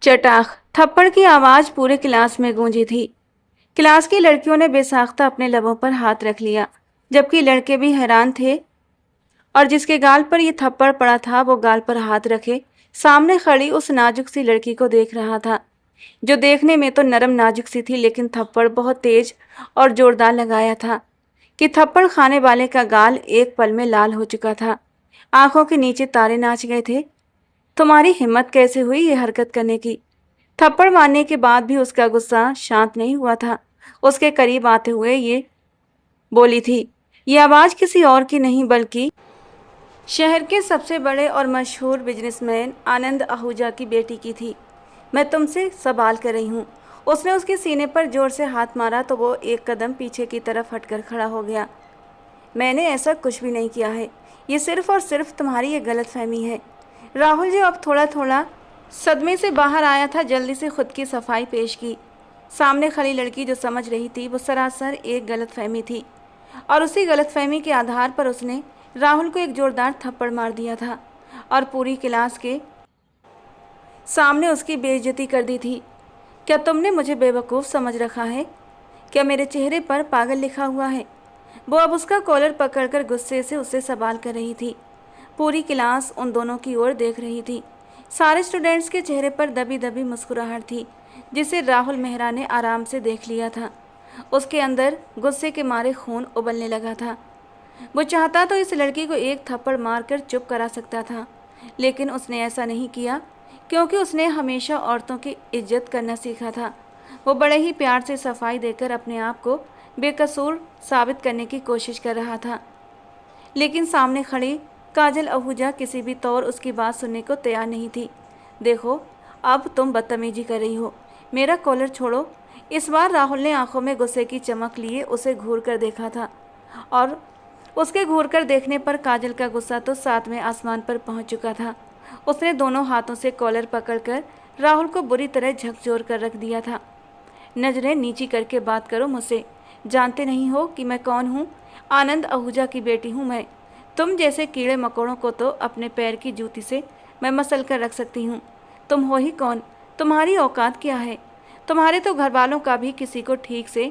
चटाख थप्पड़ की आवाज पूरे क्लास में गूंजी थी। क्लास की लड़कियों ने बेसाख्ता अपने लबों पर हाथ रख लिया, जबकि लड़के भी हैरान थे और जिसके गाल पर ये थप्पड़ पड़ा था वो गाल पर हाथ रखे सामने खड़ी उस नाजुक सी लड़की को देख रहा था, जो देखने में तो नरम नाजुक सी थी, लेकिन थप्पड़ बहुत तेज और जोरदार लगाया था कि थप्पड़ खाने वाले का गाल एक पल में लाल हो चुका था। आंखों के नीचे तारे नाच गए थे। तुम्हारी हिम्मत कैसे हुई ये हरकत करने की? थप्पड़ मारने के बाद भी उसका गुस्सा शांत नहीं हुआ था। उसके करीब आते हुए ये बोली थी। ये आवाज किसी और की नहीं बल्कि शहर के सबसे बड़े और मशहूर बिजनेसमैन आनंद आहूजा की बेटी की थी। मैं तुमसे सवाल कर रही हूँ। उसने उसके सीने पर जोर से हाथ मारा तो वो एक कदम पीछे की तरफ हटकर खड़ा हो गया। मैंने ऐसा कुछ भी नहीं किया है। ये सिर्फ और सिर्फ तुम्हारी ये गलतफहमी है। राहुल जो अब थोड़ा थोड़ा सदमे से बाहर आया था, जल्दी से खुद की सफाई पेश की। सामने खड़ी लड़की जो समझ रही थी वो सरासर एक गलतफहमी थी, और उसी गलतफहमी के आधार पर उसने राहुल को एक जोरदार थप्पड़ मार दिया था और पूरी क्लास के सामने उसकी बेइज्जती कर दी थी। क्या तुमने मुझे बेवकूफ़ समझ रखा है? क्या मेरे चेहरे पर पागल लिखा हुआ है? वो अब उसका कॉलर पकड़कर गुस्से से उससे सवाल कर रही थी। पूरी क्लास उन दोनों की ओर देख रही थी। सारे स्टूडेंट्स के चेहरे पर दबी दबी मुस्कुराहट थी, जिसे राहुल मेहरा ने आराम से देख लिया था। उसके अंदर गुस्से के मारे खून उबलने लगा था। वो चाहता तो इस लड़की को एक थप्पड़ मारकर चुप करा सकता था, लेकिन उसने ऐसा नहीं किया, क्योंकि उसने हमेशा औरतों की इज्जत करना सीखा था। वो बड़े ही प्यार से सफाई देकर अपने आप को बेकसूर साबित करने की कोशिश कर रहा था, लेकिन सामने खड़ी काजल आहूजा किसी भी तौर उसकी बात सुनने को तैयार नहीं थी। देखो, अब तुम बदतमीजी कर रही हो। मेरा कॉलर छोड़ो। इस बार राहुल ने आंखों में गुस्से की चमक लिए उसे घूर कर देखा था, और उसके घूर कर देखने पर काजल का गुस्सा तो सातवें आसमान पर पहुंच चुका था। उसने दोनों हाथों से कॉलर पकड़कर राहुल को बुरी तरह झकझोर कर रख दिया था। नजरें नीची करके बात करो मुझसे। जानते नहीं हो कि मैं कौन हूँ? आनंद आहूजा की बेटी हूँ मैं। तुम जैसे कीड़े मकोड़ों को तो अपने पैर की जूती से मैं मसल कर रख सकती हूँ। तुम हो ही कौन? तुम्हारी औकात क्या है? तुम्हारे तो घर वालों का भी किसी को ठीक से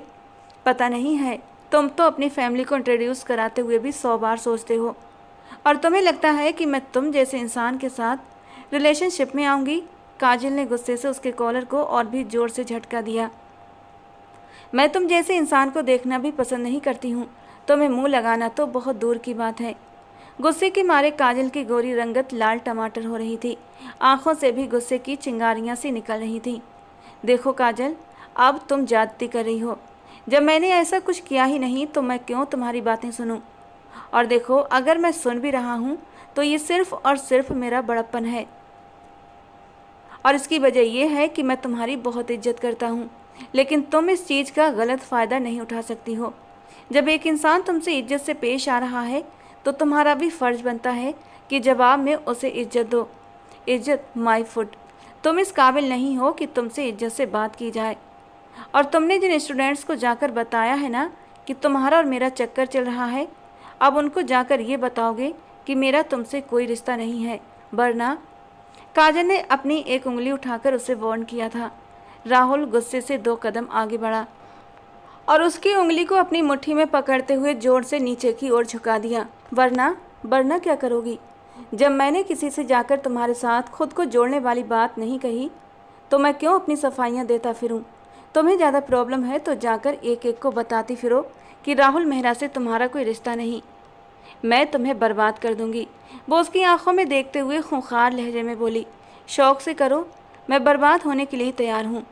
पता नहीं है। तुम तो अपनी फैमिली को इंट्रोड्यूस कराते हुए भी 100 बार सोचते हो, और तुम्हें लगता है कि मैं तुम जैसे इंसान के साथ रिलेशनशिप में आऊँगी? काजल ने गुस्से से उसके कॉलर को और भी जोर से झटका दिया। मैं तुम जैसे इंसान को देखना भी पसंद नहीं करती हूँ। तुम्हें मुंह लगाना तो बहुत दूर की बात है। गुस्से के मारे काजल की गोरी रंगत लाल टमाटर हो रही थी। आंखों से भी गुस्से की चिंगारियां सी निकल रही थी। देखो काजल, अब तुम ज्यादती कर रही हो। जब मैंने ऐसा कुछ किया ही नहीं तो मैं क्यों तुम्हारी बातें सुनूं? और देखो, अगर मैं सुन भी रहा हूँ तो ये सिर्फ और सिर्फ मेरा बड़प्पन है, और इसकी वजह यह है कि मैं तुम्हारी बहुत इज्जत करता हूँ। लेकिन तुम इस चीज़ का गलत फ़ायदा नहीं उठा सकती हो। जब एक इंसान तुमसे इज्जत से पेश आ रहा है तो तुम्हारा भी फ़र्ज बनता है कि जवाब में उसे इज्जत दो। इज्जत माय फुट। तुम इस काबिल नहीं हो कि तुमसे इज्जत से बात की जाए। और तुमने जिन स्टूडेंट्स को जाकर बताया है ना कि तुम्हारा और मेरा चक्कर चल रहा है, अब उनको जाकर ये बताओगे कि मेरा तुमसे कोई रिश्ता नहीं है, वरना। काजल ने अपनी एक उंगली उठाकर उसे वार्न किया था। राहुल गुस्से से 2 कदम आगे बढ़ा और उसकी उंगली को अपनी मुट्ठी में पकड़ते हुए जोर से नीचे की ओर झुका दिया। वरना? वरना क्या करोगी? जब मैंने किसी से जाकर तुम्हारे साथ खुद को जोड़ने वाली बात नहीं कही तो मैं क्यों अपनी सफाइयाँ देता फिरूं? तुम्हें ज़्यादा प्रॉब्लम है तो जाकर एक एक को बताती फिरो कि राहुल मेहरा से तुम्हारा कोई रिश्ता नहीं। मैं तुम्हें बर्बाद कर दूंगी। वो उसकी आंखों में देखते हुए खूंखार लहजे में बोली। शौक से करो, मैं बर्बाद होने के लिए तैयार हूँ।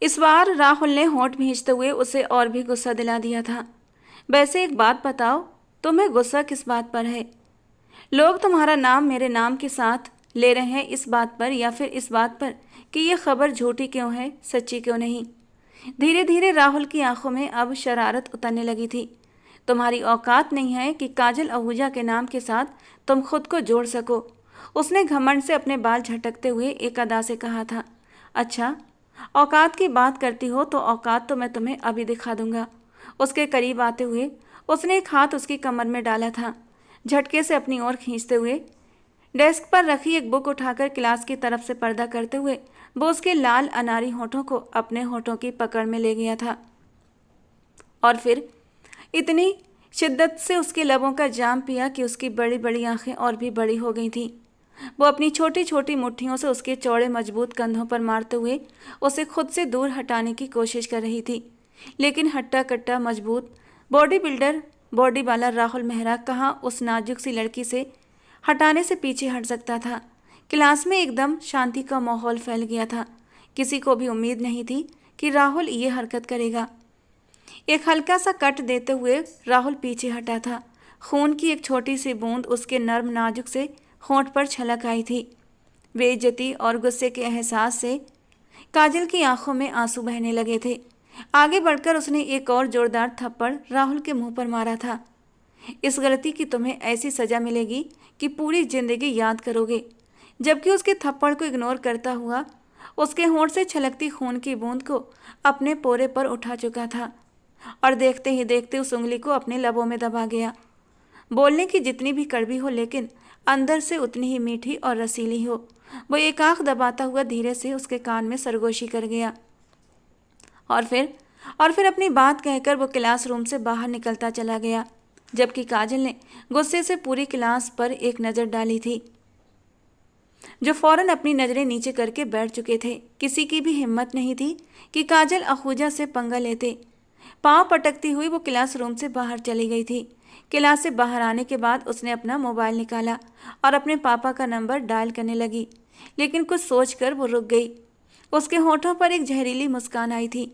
इस बार राहुल ने होंठ भींचते हुए उसे और भी गुस्सा दिला दिया था। वैसे एक बात बताओ, तुम्हें गुस्सा किस बात पर है? लोग तुम्हारा नाम मेरे नाम के साथ ले रहे हैं इस बात पर, या फिर इस बात पर कि यह खबर झूठी क्यों है, सच्ची क्यों नहीं? धीरे धीरे राहुल की आंखों में अब शरारत उतरने लगी थी। तुम्हारी औकात नहीं है कि काजल आहूजा के नाम के साथ तुम खुद को जोड़ सको। उसने घमंड से अपने बाल झटकते हुए एक अदा से कहा था। अच्छा, औकात की बात करती हो तो औकात तो मैं तुम्हें अभी दिखा दूंगा। उसके करीब आते हुए उसने एक हाथ उसकी कमर में डाला था, झटके से अपनी ओर खींचते हुए डेस्क पर रखी एक बुक उठाकर क्लास की तरफ से पर्दा करते हुए वो उसके लाल अनारी होठों को अपने होठों की पकड़ में ले गया था और फिर इतनी शिद्दत से उसके लबों का जाम पिया कि उसकी बड़ी बड़ी आंखें और भी बड़ी हो गई थीं। वो अपनी छोटी छोटी मुट्ठियों से उसके चौड़े मजबूत कंधों पर मारते हुए उसे खुद से दूर हटाने की कोशिश कर रही थी, लेकिन हट्टा कट्टा मजबूत बॉडी बिल्डर बॉडी वाला राहुल मेहरा कहाँ उस नाजुक सी लड़की से हटाने से पीछे हट सकता था। क्लास में एकदम शांति का माहौल फैल गया था। किसी को भी उम्मीद नहीं थी कि राहुल ये हरकत करेगा। एक हल्का सा कट देते हुए राहुल पीछे हटा था। खून की एक छोटी सी बूंद उसके नर्म नाजुक से होंठ पर छलक आई थी। बेइज्जती और गुस्से के एहसास से काजल की आंखों में आंसू बहने लगे थे। आगे बढ़कर उसने एक और जोरदार थप्पड़ राहुल के मुंह पर मारा था। इस गलती की तुम्हें ऐसी सजा मिलेगी कि पूरी जिंदगी याद करोगे। जबकि उसके थप्पड़ को इग्नोर करता हुआ उसके होंठ से छलकती खून की बूंद को अपने पोरे पर उठा चुका था और देखते ही देखते उस उंगली को अपने लबों में दबा गया। बोलने की जितनी भी कड़वी हो लेकिन अंदर से उतनी ही मीठी और रसीली हो। वो एक आंख दबाता हुआ धीरे से उसके कान में सरगोशी कर गया और फिर अपनी बात कहकर वो क्लासरूम से बाहर निकलता चला गया, जबकि काजल ने गुस्से से पूरी क्लास पर एक नज़र डाली थी, जो फौरन अपनी नज़रें नीचे करके बैठ चुके थे। किसी की भी हिम्मत नहीं थी कि काजल अखूजा से पंगा लेते। पाँव पटकती हुई वो क्लासरूम से बाहर चली गई थी। क्लास से बाहर आने के बाद उसने अपना मोबाइल निकाला और अपने पापा का नंबर डायल करने लगी, लेकिन कुछ सोचकर वो रुक गई। उसके होठों पर एक जहरीली मुस्कान आई थी।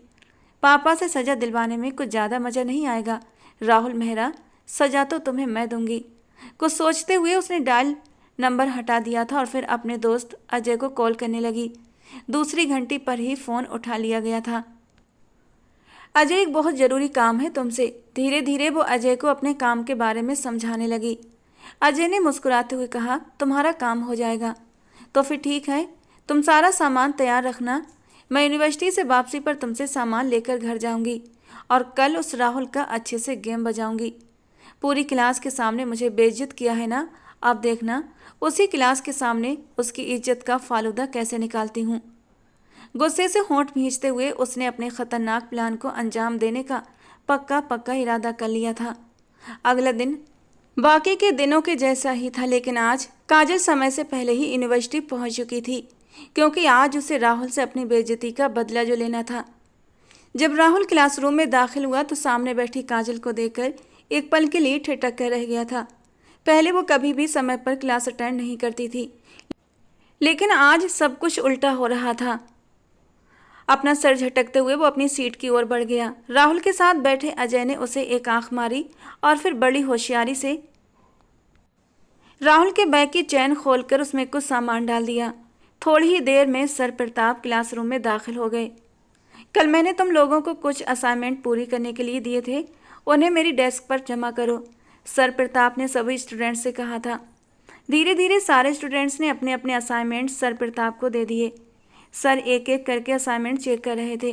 पापा से सज़ा दिलवाने में कुछ ज़्यादा मज़ा नहीं आएगा राहुल मेहरा, सज़ा तो तुम्हें मैं दूंगी। कुछ सोचते हुए उसने डायल नंबर हटा दिया था और फिर अपने दोस्त अजय को कॉल करने लगी। दूसरी घंटी पर ही फ़ोन उठा लिया गया था। अजय, एक बहुत ज़रूरी काम है तुमसे। धीरे धीरे वो अजय को अपने काम के बारे में समझाने लगी। अजय ने मुस्कुराते हुए कहा, तुम्हारा काम हो जाएगा तो फिर ठीक है, तुम सारा सामान तैयार रखना। मैं यूनिवर्सिटी से वापसी पर तुमसे सामान लेकर घर जाऊंगी और कल उस राहुल का अच्छे से गेम बजाऊंगी। पूरी क्लास के सामने मुझे बेइज्जत किया है ना, अब देखना उसी क्लास के सामने उसकी इज्जत का फालूदा कैसे निकालती हूँ। गुस्से से होंठ भींचते हुए उसने अपने खतरनाक प्लान को अंजाम देने का पक्का इरादा कर लिया था। अगला दिन बाकी के दिनों के जैसा ही था, लेकिन आज काजल समय से पहले ही यूनिवर्सिटी पहुंच चुकी थी, क्योंकि आज उसे राहुल से अपनी बेइज्जती का बदला जो लेना था। जब राहुल क्लासरूम में दाखिल हुआ तो सामने बैठी काजल को देखकर एक पल के लिए ठिठक कर रह गया था। पहले वो कभी भी समय पर क्लास अटेंड नहीं करती थी, लेकिन आज सब कुछ उल्टा हो रहा था। अपना सर झटकते हुए वो अपनी सीट की ओर बढ़ गया। राहुल के साथ बैठे अजय ने उसे एक आंख मारी और फिर बड़ी होशियारी से राहुल के बैग की चैन खोलकर उसमें कुछ सामान डाल दिया। थोड़ी ही देर में सर प्रताप क्लासरूम में दाखिल हो गए। कल मैंने तुम लोगों को कुछ असाइनमेंट पूरी करने के लिए दिए थे, उन्हें मेरी डेस्क पर जमा करो, सर प्रताप ने सभी स्टूडेंट्स से कहा था। धीरे धीरे सारे स्टूडेंट्स ने अपने अपने असाइनमेंट सर प्रताप को दे दिए। सर एक एक करके असाइनमेंट चेक कर रहे थे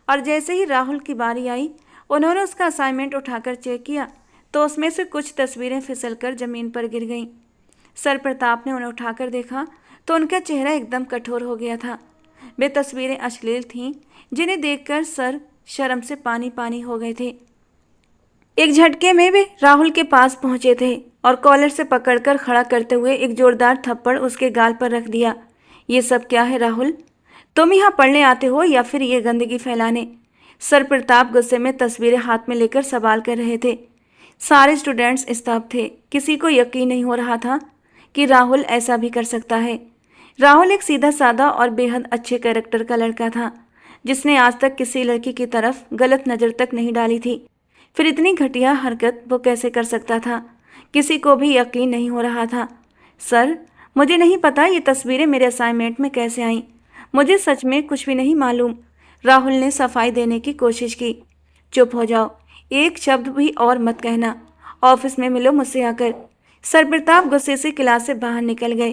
और जैसे ही राहुल की बारी आई, उन्होंने उसका असाइनमेंट उठाकर चेक किया तो उसमें से कुछ तस्वीरें फिसलकर ज़मीन पर गिर गईं। सर प्रताप ने उन्हें उठाकर देखा तो उनका चेहरा एकदम कठोर हो गया था। वे तस्वीरें अश्लील थीं, जिन्हें देखकर सर शर्म से पानी पानी हो गए थे। एक झटके में वे राहुल के पास पहुंचे थे और कॉलर से पकड़कर खड़ा करते हुए एक जोरदार थप्पड़ उसके गाल पर रख दिया। ये सब क्या है राहुल? तुम यहाँ पढ़ने आते हो या फिर ये गंदगी फैलाने? सर प्रताप गुस्से में तस्वीरें हाथ में लेकर सवाल कर रहे थे। सारे स्टूडेंट्स स्तब्ध थे। किसी को यकीन नहीं हो रहा था कि राहुल ऐसा भी कर सकता है। राहुल एक सीधा साधा और बेहद अच्छे कैरेक्टर का लड़का था, जिसने आज तक किसी लड़की की तरफ गलत नज़र तक नहीं डाली थी। फिर इतनी घटिया हरकत वो कैसे कर सकता था? किसी को भी यकीन नहीं हो रहा था। सर, मुझे नहीं पता ये तस्वीरें मेरे असाइनमेंट में कैसे आईं। मुझे सच में कुछ भी नहीं मालूम। राहुल ने सफाई देने की कोशिश की। चुप हो जाओ, एक शब्द भी और मत कहना। ऑफिस में मिलो मुझसे आकर। सर प्रताप गुस्से से क्लास से बाहर निकल गए।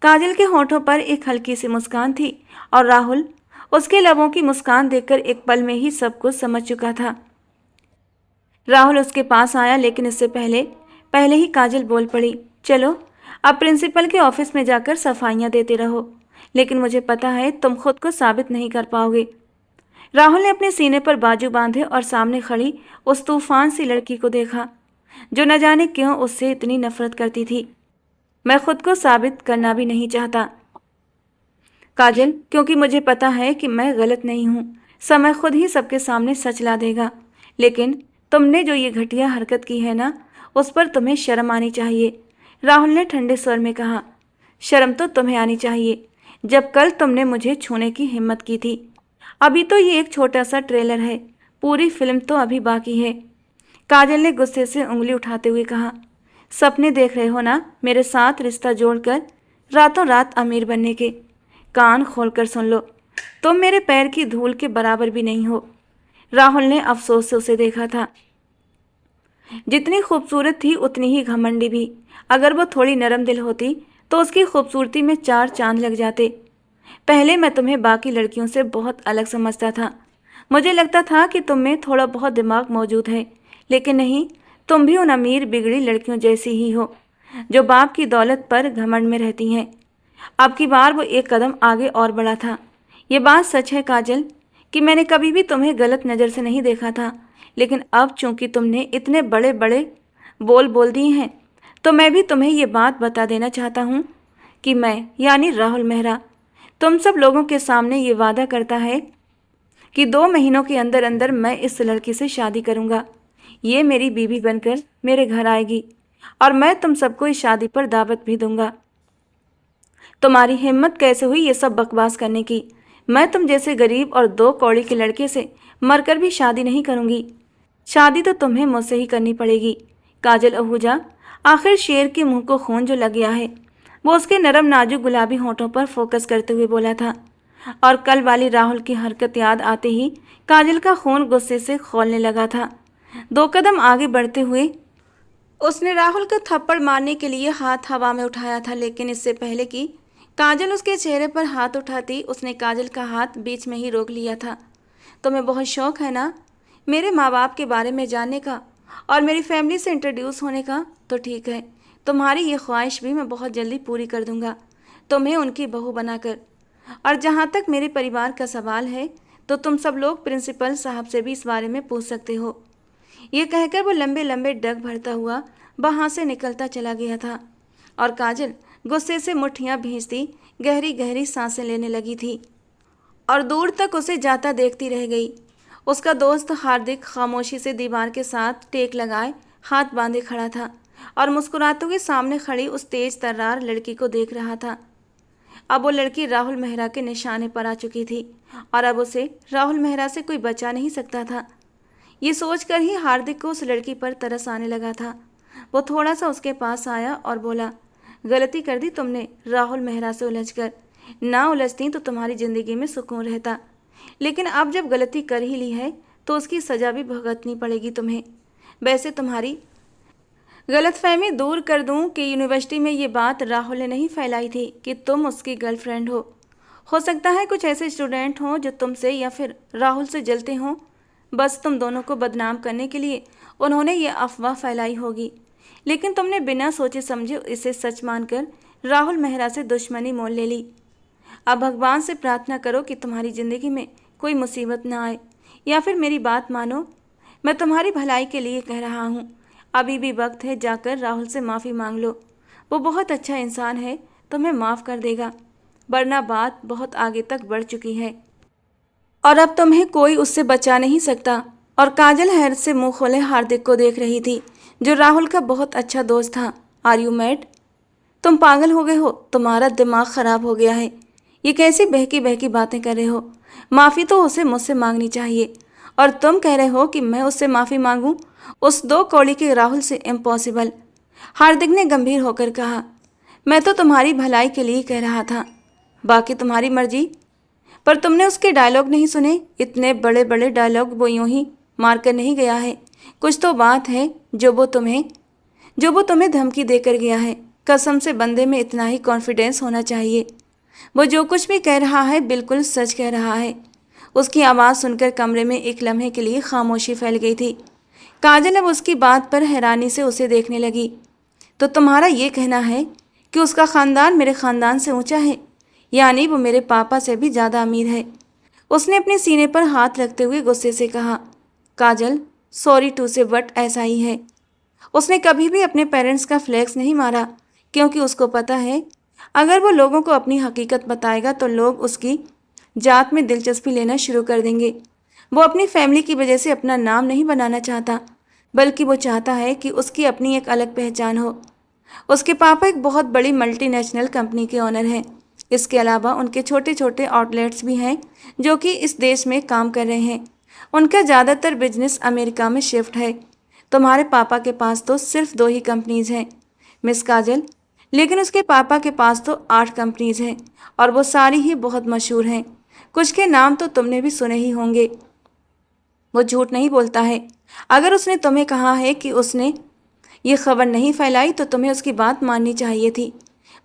काजल के होठों पर एक हल्की सी मुस्कान थी और राहुल उसके लबों की मुस्कान देखकर एक पल में ही सब कुछ समझ चुका था। राहुल उसके पास आया, लेकिन इससे पहले ही काजल बोल पड़ी, चलो अब प्रिंसिपल के ऑफिस में जाकर सफाइयाँ देते रहो, लेकिन मुझे पता है तुम खुद को साबित नहीं कर पाओगे। राहुल ने अपने सीने पर बाजू बांधे और सामने खड़ी उस तूफान सी लड़की को देखा, जो न जाने क्यों उससे इतनी नफरत करती थी। मैं खुद को साबित करना भी नहीं चाहता काजल, क्योंकि मुझे पता है कि मैं गलत नहीं हूँ। समय खुद ही सबके सामने सच ला देगा। लेकिन तुमने जो ये घटिया हरकत की है ना, उस पर तुम्हें शर्म आनी चाहिए, राहुल ने ठंडे स्वर में कहा। शर्म तो तुम्हें आनी चाहिए, जब कल तुमने मुझे छूने की हिम्मत की थी। अभी तो ये एक छोटा सा ट्रेलर है, पूरी फिल्म तो अभी बाकी है, काजल ने गुस्से से उंगली उठाते हुए कहा। सपने देख रहे हो ना मेरे साथ रिश्ता जोड़कर रातों रात अमीर बनने के? कान खोलकर सुन लो, तुम मेरे पैर की धूल के बराबर भी नहीं हो। राहुल ने अफसोस से उसे देखा था। जितनी खूबसूरत थी उतनी ही घमंडी भी। अगर वो थोड़ी नरम दिल होती तो उसकी खूबसूरती में 4 चांद लग जाते। पहले मैं तुम्हें बाकी लड़कियों से बहुत अलग समझता था। मुझे लगता था कि तुम में थोड़ा बहुत दिमाग मौजूद है, लेकिन नहीं, तुम भी उन अमीर बिगड़ी लड़कियों जैसी ही हो, जो बाप की दौलत पर घमंड में रहती हैं। अब की बार वो एक कदम आगे और बढ़ा था। ये बात सच है काजल कि मैंने कभी भी तुम्हें गलत नज़र से नहीं देखा था, लेकिन अब चूंकि तुमने इतने बड़े बड़े बोल दिए हैं, तो मैं भी तुम्हें ये बात बता देना चाहता हूँ कि मैं यानी राहुल मेहरा तुम सब लोगों के सामने ये वादा करता है कि 2 महीनों के अंदर अंदर मैं इस लड़की से शादी करूँगा। ये मेरी बीवी बनकर मेरे घर आएगी और मैं तुम सबको इस शादी पर दावत भी दूंगा। तुम्हारी हिम्मत कैसे हुई ये सब बकवास करने की? मैं तुम जैसे गरीब और 2 कौड़ी के लड़के से मरकर भी शादी नहीं करूंगी। शादी तो तुम्हें मुझसे ही करनी पड़ेगी। काजल आहूजा, आखिर शेर के मुंह को खून जो लग गया है, वो उसके नरम नाजुक गुलाबी होठों पर फोकस करते हुए बोला था। और कल वाली राहुल की हरकत याद आते ही काजल का खून गुस्से से खौलने लगा था। 2 कदम आगे बढ़ते हुए उसने राहुल को थप्पड़ मारने के लिए हाथ हवा में उठाया था, लेकिन इससे पहले कि काजल उसके चेहरे पर हाथ उठाती, उसने काजल का हाथ बीच में ही रोक लिया था। तुम्हें बहुत शौक है ना मेरे माँ बाप के बारे में जानने का और मेरी फैमिली से इंट्रोड्यूस होने का? तो ठीक है, तुम्हारी ये ख्वाहिश भी मैं बहुत जल्दी पूरी कर दूंगा, तुम्हें उनकी बहू बनाकर। और जहाँ तक मेरे परिवार का सवाल है, तो तुम सब लोग प्रिंसिपल साहब से भी इस बारे में पूछ सकते हो। ये कहकर वो लंबे लंबे डग भरता हुआ वहाँ से निकलता चला गया था और काजल गुस्से से मुट्ठियाँ भींचती गहरी गहरी सांसें लेने लगी थी और दूर तक उसे जाता देखती रह गई। उसका दोस्त हार्दिक खामोशी से दीवार के साथ टेक लगाए हाथ बांधे खड़ा था और मुस्कुराते हुए सामने खड़ी उस तेज तर्रार लड़की को देख रहा था। अब वो लड़की राहुल मेहरा के निशाने पर आ चुकी थी और अब उसे राहुल मेहरा से कोई बचा नहीं सकता था। ये सोचकर ही हार्दिक को उस लड़की पर तरस आने लगा था। वो थोड़ा सा उसके पास आया और बोला, गलती कर दी तुमने राहुल मेहरा से उलझकर। ना उलझती तो तुम्हारी ज़िंदगी में सुकून रहता, लेकिन अब जब गलती कर ही ली है तो उसकी सज़ा भी भुगतनी पड़ेगी तुम्हें। वैसे तुम्हारी गलतफहमी दूर कर दूं कि यूनिवर्सिटी में ये बात राहुल ने नहीं फैलाई थी कि तुम उसकी गर्लफ्रेंड हो सकता है कुछ ऐसे स्टूडेंट हों जो तुमसे या फिर राहुल से जलते हों। बस तुम दोनों को बदनाम करने के लिए उन्होंने ये अफवाह फैलाई होगी, लेकिन तुमने बिना सोचे समझे इसे सच मानकर राहुल मेहरा से दुश्मनी मोल ले ली। अब भगवान से प्रार्थना करो कि तुम्हारी ज़िंदगी में कोई मुसीबत ना आए, या फिर मेरी बात मानो, मैं तुम्हारी भलाई के लिए कह रहा हूँ। अभी भी वक्त है, जाकर राहुल से माफ़ी मांग लो। वो बहुत अच्छा इंसान है, तुम्हें माफ़ कर देगा, वरना बात बहुत आगे तक बढ़ चुकी है और अब तुम्हें कोई उससे बचा नहीं सकता। और काजल हैरत से मुंह खोले हार्दिक को देख रही थी, जो राहुल का बहुत अच्छा दोस्त था। Are you mad? तुम पागल हो गए हो? तुम्हारा दिमाग ख़राब हो गया है? ये कैसी बहकी बहकी बातें कर रहे हो? माफ़ी तो उसे मुझसे मांगनी चाहिए और तुम कह रहे हो कि मैं उससे माफ़ी मांगूं? उस 2 कौड़ी के राहुल से? इम्पॉसिबल। हार्दिक ने गंभीर होकर कहा। मैं तो तुम्हारी भलाई के लिए कह रहा था, बाकी तुम्हारी मर्जी। पर तुमने उसके डायलॉग नहीं सुने? इतने बड़े बड़े डायलॉग वो यूं ही मारकर नहीं गया है। कुछ तो बात है जो वो तुम्हें धमकी देकर गया है। कसम से बंदे में इतना ही कॉन्फिडेंस होना चाहिए। वो जो कुछ भी कह रहा है बिल्कुल सच कह रहा है। उसकी आवाज़ सुनकर कमरे में एक लम्हे के लिए खामोशी फैल गई थी। काजल अब उसकी बात पर हैरानी से उसे देखने लगी। तो तुम्हारा ये कहना है कि उसका ख़ानदान मेरे ख़ानदान से ऊंचा है, यानी वो मेरे पापा से भी ज़्यादा अमीर है। उसने अपने सीने पर हाथ रखते हुए गुस्से से कहा। काजल, सॉरी टू से बट ऐसा ही है। उसने कभी भी अपने पेरेंट्स का फ्लेक्स नहीं मारा, क्योंकि उसको पता है अगर वो लोगों को अपनी हकीकत बताएगा तो लोग उसकी जात में दिलचस्पी लेना शुरू कर देंगे। वो अपनी फैमिली की वजह से अपना नाम नहीं बनाना चाहता, बल्कि वो चाहता है कि उसकी अपनी एक अलग पहचान हो। उसके पापा एक बहुत बड़ी मल्टीनेशनल कंपनी के ओनर हैं। इसके अलावा उनके छोटे छोटे आउटलेट्स भी हैं जो कि इस देश में काम कर रहे हैं। उनका ज़्यादातर बिजनेस अमेरिका में शिफ्ट है। तुम्हारे पापा के पास तो सिर्फ 2 ही कंपनीज हैं मिस काजल, लेकिन उसके पापा के पास तो 8 कंपनीज हैं और वो सारी ही बहुत मशहूर हैं। कुछ के नाम तो तुमने भी सुने ही होंगे। वो झूठ नहीं बोलता है। अगर उसने तुम्हें कहा है कि उसने ये खबर नहीं फैलाई तो तुम्हें उसकी बात माननी चाहिए थी,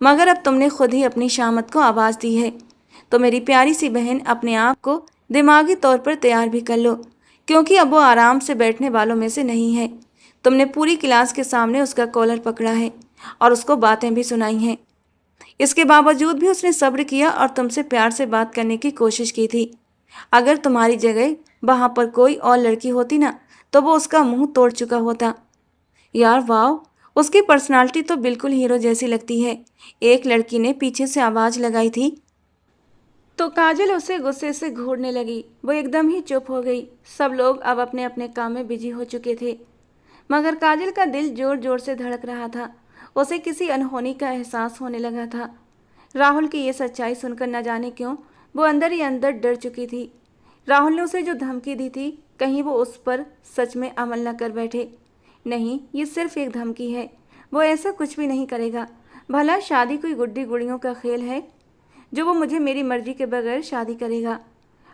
मगर अब तुमने खुद ही अपनी शामत को आवाज़ दी है। तो मेरी प्यारी सी बहन, अपने आप को दिमागी तौर पर तैयार भी कर लो, क्योंकि अब वो आराम से बैठने वालों में से नहीं है। तुमने पूरी क्लास के सामने उसका कॉलर पकड़ा है और उसको बातें भी सुनाई हैं। इसके बावजूद भी उसने सब्र किया और तुमसे प्यार से बात करने की कोशिश की थी। अगर तुम्हारी जगह वहाँ पर कोई और लड़की होती ना, तो वो उसका मुंह तोड़ चुका होता। यार वाह, उसकी पर्सनालिटी तो बिल्कुल हीरो जैसी लगती है। एक लड़की ने पीछे से आवाज़ लगाई थी। तो काजल उसे गुस्से से घूरने लगी। वो एकदम ही चुप हो गई। सब लोग अब अपने अपने काम में बिजी हो चुके थे, मगर काजल का दिल जोर जोर से धड़क रहा था। उसे किसी अनहोनी का एहसास होने लगा था। राहुल की ये सच्चाई सुनकर न जाने क्यों वो अंदर ही अंदर डर चुकी थी। राहुल ने उसे जो धमकी दी थी, कहीं वो उस पर सच में अमल न कर बैठे। नहीं, ये सिर्फ एक धमकी है। वो ऐसा कुछ भी नहीं करेगा। भला शादी कोई गुड्डी गुड़ियों का खेल है जो वो मुझे मेरी मर्जी के बगैर शादी करेगा?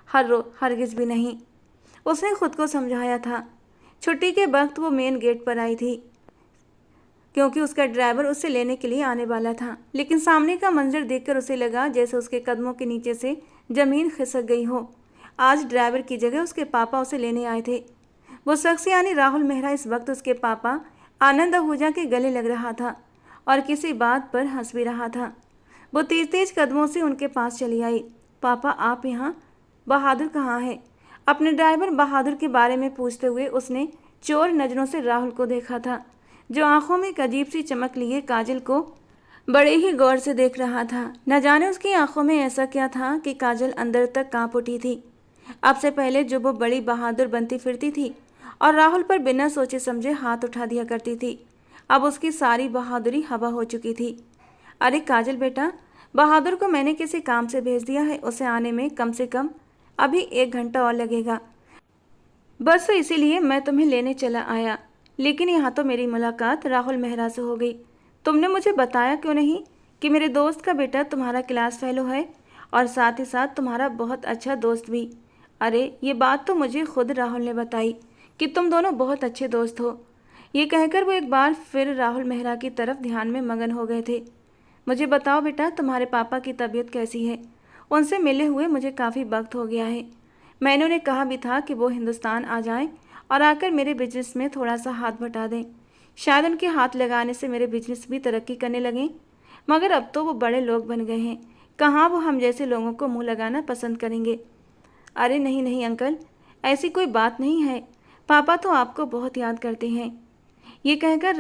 हरगिज़ भी नहीं। उसने खुद को समझाया था। छुट्टी के वक्त वो मेन गेट पर आई थी, क्योंकि उसका ड्राइवर उसे लेने के लिए आने वाला था। लेकिन सामने का मंजर देखकर उसे लगा जैसे उसके कदमों के नीचे से ज़मीन खिसक गई हो। आज ड्राइवर की जगह उसके पापा उसे लेने आए थे। वो शख्स यानी राहुल मेहरा इस वक्त उसके पापा आनंद आहूजा के गले लग रहा था और किसी बात पर हंस भी रहा था। वो तेज तेज कदमों से उनके पास चली आई। पापा, आप यहाँ? बहादुर कहाँ है? अपने ड्राइवर बहादुर के बारे में पूछते हुए उसने चोर नज़रों से राहुल को देखा था, जो आंखों में एक अजीब सी चमक लिए काजल को बड़े ही गौर से देख रहा था। न जाने उसकी आंखों में ऐसा क्या था कि काजल अंदर तक कांप उठी थी। अब से पहले जो वो बड़ी बहादुर बनती फिरती थी और राहुल पर बिना सोचे समझे हाथ उठा दिया करती थी, अब उसकी सारी बहादुरी हवा हो चुकी थी। अरे काजल बेटा, बहादुर को मैंने किसी काम से भेज दिया है। उसे आने में कम से कम अभी 1 घंटा और लगेगा। बस इसीलिए मैं तुम्हें लेने चला आया। लेकिन यहाँ तो मेरी मुलाकात राहुल मेहरा से हो गई। तुमने मुझे बताया क्यों नहीं कि मेरे दोस्त का बेटा तुम्हारा क्लास फेलो है और साथ ही साथ तुम्हारा बहुत अच्छा दोस्त भी। अरे ये बात तो मुझे खुद राहुल ने बताई कि तुम दोनों बहुत अच्छे दोस्त हो। ये कहकर वो एक बार फिर राहुल मेहरा की तरफ ध्यान में मगन हो गए थे। मुझे बताओ बेटा, तुम्हारे पापा की तबीयत कैसी है? उनसे मिले हुए मुझे काफ़ी वक्त हो गया है। मैंने उन्हें कहा भी था कि वो हिंदुस्तान आ जाएं और आकर मेरे बिजनेस में थोड़ा सा हाथ बटा दें। शायद उनके हाथ लगाने से मेरे बिजनेस भी तरक्की करने लगें, मगर अब तो वो बड़े लोग बन गए हैं। कहाँ वो हम जैसे लोगों को मुंह लगाना पसंद करेंगे? अरे नहीं नहीं अंकल, ऐसी कोई बात नहीं है। पापा तो आपको बहुत याद करते हैं। ये कहकर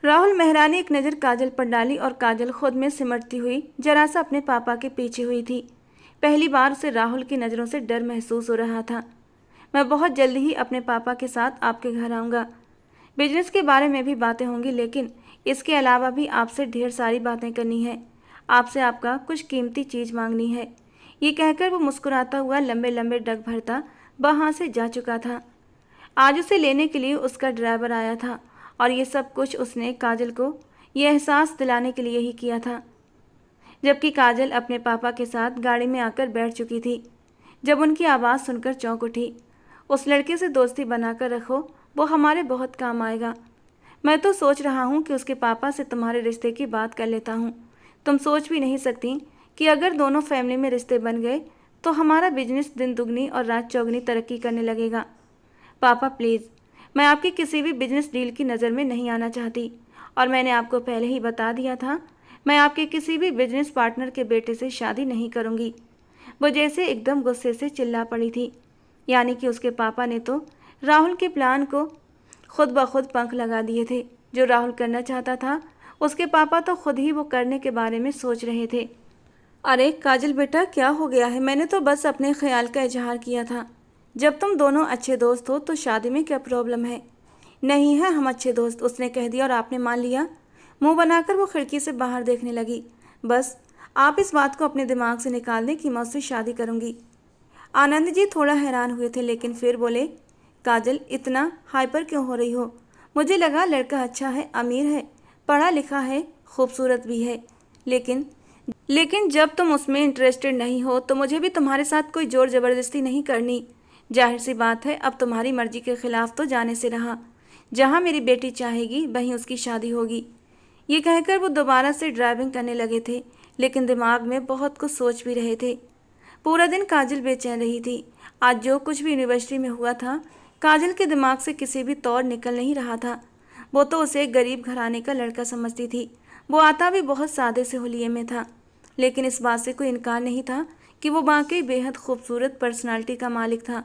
राहुल मेहरा ने एक नज़र काजल पर डाली और काजल खुद में सिमटती हुई जरा सा अपने पापा के पीछे हुई थी। पहली बार उसे राहुल की नज़रों से डर महसूस हो रहा था। मैं बहुत जल्दी ही अपने पापा के साथ आपके घर आऊँगा। बिजनेस के बारे में भी बातें होंगी, लेकिन इसके अलावा भी आपसे ढेर सारी बातें करनी है। आपसे आपका कुछ कीमती चीज़ मांगनी है। ये कहकर वो मुस्कुराता हुआ लंबे लंबे डग भरता वहाँ से जा चुका था। आज उसे लेने के लिए उसका ड्राइवर आया था और ये सब कुछ उसने काजल को ये एहसास दिलाने के लिए ही किया था। जबकि काजल अपने पापा के साथ गाड़ी में आकर बैठ चुकी थी, जब उनकी आवाज़ सुनकर चौंक उठी। उस लड़के से दोस्ती बनाकर रखो, वो हमारे बहुत काम आएगा। मैं तो सोच रहा हूँ कि उसके पापा से तुम्हारे रिश्ते की बात कर लेता हूँ। तुम सोच भी नहीं सकती कि अगर दोनों फैमिली में रिश्ते बन गए तो हमारा बिजनेस दिन दुगनी और रात चौगनी तरक्की करने लगेगा। पापा प्लीज़, मैं आपकी किसी भी बिजनेस डील की नज़र में नहीं आना चाहती और मैंने आपको पहले ही बता दिया था, मैं आपके किसी भी बिजनेस पार्टनर के बेटे से शादी नहीं करूँगी। वो जैसे एकदम गुस्से से चिल्ला पड़ी थी। यानी कि उसके पापा ने तो राहुल के प्लान को खुद ब खुद पंख लगा दिए थे। जो राहुल करना चाहता था, उसके पापा तो खुद ही वो करने के बारे में सोच रहे थे। अरे काजल बेटा, क्या हो गया है? मैंने तो बस अपने ख्याल का इजहार किया था। जब तुम दोनों अच्छे दोस्त हो तो शादी में क्या प्रॉब्लम है? नहीं है हम अच्छे दोस्त, उसने कह दिया और आपने मान लिया। मुंह बनाकर वो खिड़की से बाहर देखने लगी। बस आप इस बात को अपने दिमाग से निकाल दें कि मैं उससे शादी करूंगी। आनंद जी थोड़ा हैरान हुए थे, लेकिन फिर बोले, काजल इतना हाइपर क्यों हो रही हो? मुझे लगा लड़का अच्छा है, अमीर है, पढ़ा लिखा है, खूबसूरत भी है, लेकिन जब तुम उसमें इंटरेस्टेड नहीं हो तो मुझे भी तुम्हारे साथ कोई जोर ज़बरदस्ती नहीं करनी। जाहिर सी बात है, अब तुम्हारी मर्जी के खिलाफ तो जाने से रहा। जहाँ मेरी बेटी चाहेगी वहीं उसकी शादी होगी। ये कहकर वो दोबारा से ड्राइविंग करने लगे थे, लेकिन दिमाग में बहुत कुछ सोच भी रहे थे। पूरा दिन काजल बेचैन रही थी। आज जो कुछ भी यूनिवर्सिटी में हुआ था, काजल के दिमाग से किसी भी तौर निकल नहीं रहा था। वो तो उसे एक गरीब घराने का लड़का समझती थी। वो आता भी बहुत सादे से हुलिये में था, लेकिन इस बात से कोई इनकार नहीं था कि वो वाकई बेहद खूबसूरत पर्सनालिटी का मालिक था।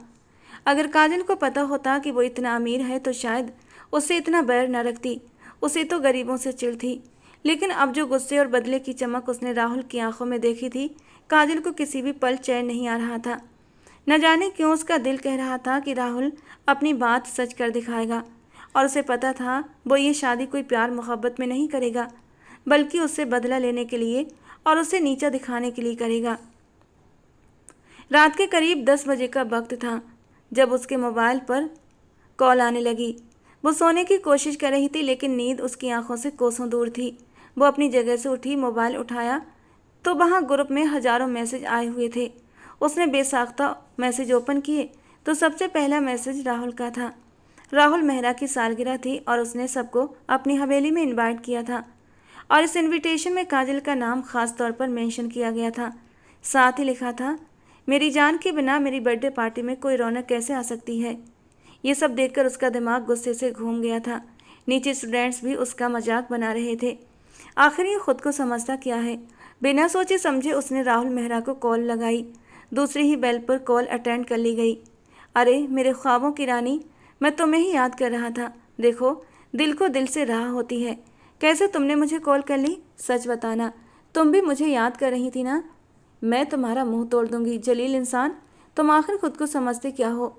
अगर काजल को पता होता कि वो इतना अमीर है तो शायद उससे इतना बैर न रखती। उसे तो गरीबों से चिढ़ थी, लेकिन अब जो गुस्से और बदले की चमक उसने राहुल की आंखों में देखी थी, काजल को किसी भी पल चैन नहीं आ रहा था। न जाने क्यों उसका दिल कह रहा था कि राहुल अपनी बात सच कर दिखाएगा, और उसे पता था वो ये शादी कोई प्यार मोहब्बत में नहीं करेगा, बल्कि उससे बदला लेने के लिए और उसे नीचा दिखाने के लिए करेगा। रात के करीब 10 बजे का वक्त था जब उसके मोबाइल पर कॉल आने लगी। वो सोने की कोशिश कर रही थी, लेकिन नींद उसकी आंखों से कोसों दूर थी। वो अपनी जगह से उठी, मोबाइल उठाया तो वहाँ ग्रुप में हजारों मैसेज आए हुए थे। उसने बेसाख्ता मैसेज ओपन किए तो सबसे पहला मैसेज राहुल का था। राहुल मेहरा की सालगिरह थी और उसने सबको अपनी हवेली में इनवाइट किया था, और इस इनविटेशन में काजल का नाम खास तौर पर मेंशन किया गया था। साथ ही लिखा था, मेरी जान के बिना मेरी बर्थडे पार्टी में कोई रौनक कैसे आ सकती है। ये सब देखकर उसका दिमाग गुस्से से घूम गया था। नीचे स्टूडेंट्स भी उसका मजाक बना रहे थे। आखिर ये खुद को समझता क्या है? बिना सोचे समझे उसने राहुल मेहरा को कॉल लगाई। दूसरी ही बेल पर कॉल अटेंड कर ली गई। अरे मेरे ख्वाबों की रानी, मैं तुम्हें ही याद कर रहा था। देखो, दिल को दिल से राह होती है। कैसे तुमने मुझे कॉल कर ली? सच बताना, तुम भी मुझे याद कर रही थी ना? मैं तुम्हारा मुंह तोड़ दूंगी जलील इंसान। तुम आखिर खुद को समझते क्या हो?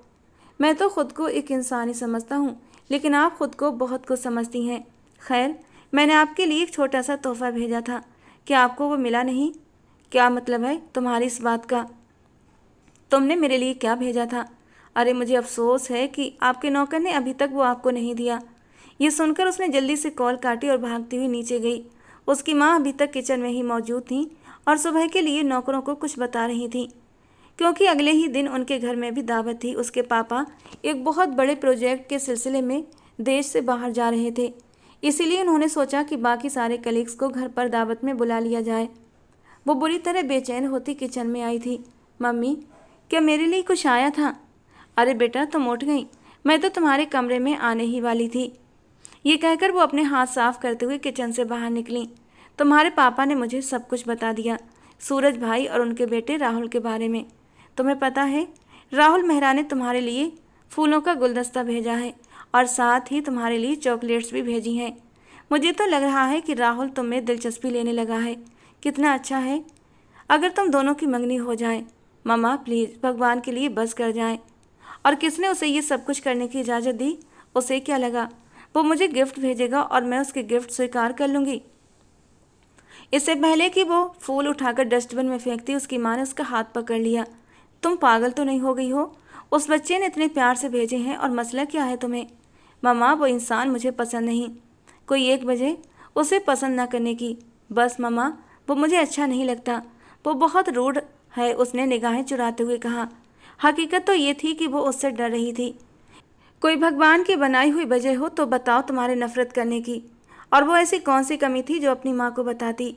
मैं तो खुद को एक इंसान ही समझता हूँ, लेकिन आप खुद को बहुत कुछ समझती हैं। खैर, मैंने आपके लिए एक छोटा सा तोहफा भेजा था, क्या आपको वो मिला नहीं? क्या मतलब है तुम्हारी इस बात का? तुमने मेरे लिए क्या भेजा था? अरे मुझे अफसोस है कि आपके नौकर ने अभी तक वो आपको नहीं दिया। ये सुनकर उसने जल्दी से कॉल काटी और भागती हुई नीचे गई। उसकी माँ अभी तक किचन में ही मौजूद थी और सुबह के लिए नौकरों को कुछ बता रही थी, क्योंकि अगले ही दिन उनके घर में भी दावत थी। उसके पापा एक बहुत बड़े प्रोजेक्ट के सिलसिले में देश से बाहर जा रहे थे, इसीलिए उन्होंने सोचा कि बाकी सारे कलीग्स को घर पर दावत में बुला लिया जाए। वो बुरी तरह बेचैन होती किचन में आई थी। मम्मी, क्या मेरे लिए कुछ आया था? अरे बेटा, तुम उठ गई, मैं तो तुम्हारे कमरे में आने ही वाली थी। ये कहकर वो अपने हाथ साफ करते हुए किचन से बाहर निकली। तुम्हारे पापा ने मुझे सब कुछ बता दिया, सूरज भाई और उनके बेटे राहुल के बारे में। तुम्हें पता है, राहुल मेहरा ने तुम्हारे लिए फूलों का गुलदस्ता भेजा है और साथ ही तुम्हारे लिए चॉकलेट्स भी भेजी हैं। मुझे तो लग रहा है कि राहुल तुम में दिलचस्पी लेने लगा है। कितना अच्छा है अगर तुम दोनों की मंगनी हो जाए। मम्मा प्लीज़, भगवान के लिए बस कर जाएं। और किसने उसे ये सब कुछ करने की इजाज़त दी? उसे क्या लगा वो मुझे गिफ्ट भेजेगा और मैं उसके गिफ्ट स्वीकार कर लूँगी? इससे पहले कि वो फूल उठाकर डस्टबिन में फेंकती, उसकी माँ ने उसका हाथ पकड़ लिया। तुम पागल तो नहीं हो गई हो? उस बच्चे ने इतने प्यार से भेजे हैं और मसला क्या है तुम्हें? मम्मा, वो इंसान मुझे पसंद नहीं। कोई एक वजह उसे पसंद ना करने की? बस मम्मा, वो मुझे अच्छा नहीं लगता। वो बहुत रूड है, उसने निगाहें चुराते हुए कहा। हकीकत तो ये थी कि वो उससे डर रही थी। कोई भगवान की बनाई हुई वजह हो तो बताओ तुम्हारे नफरत करने की। और वो ऐसी कौन सी कमी थी जो अपनी माँ को बताती?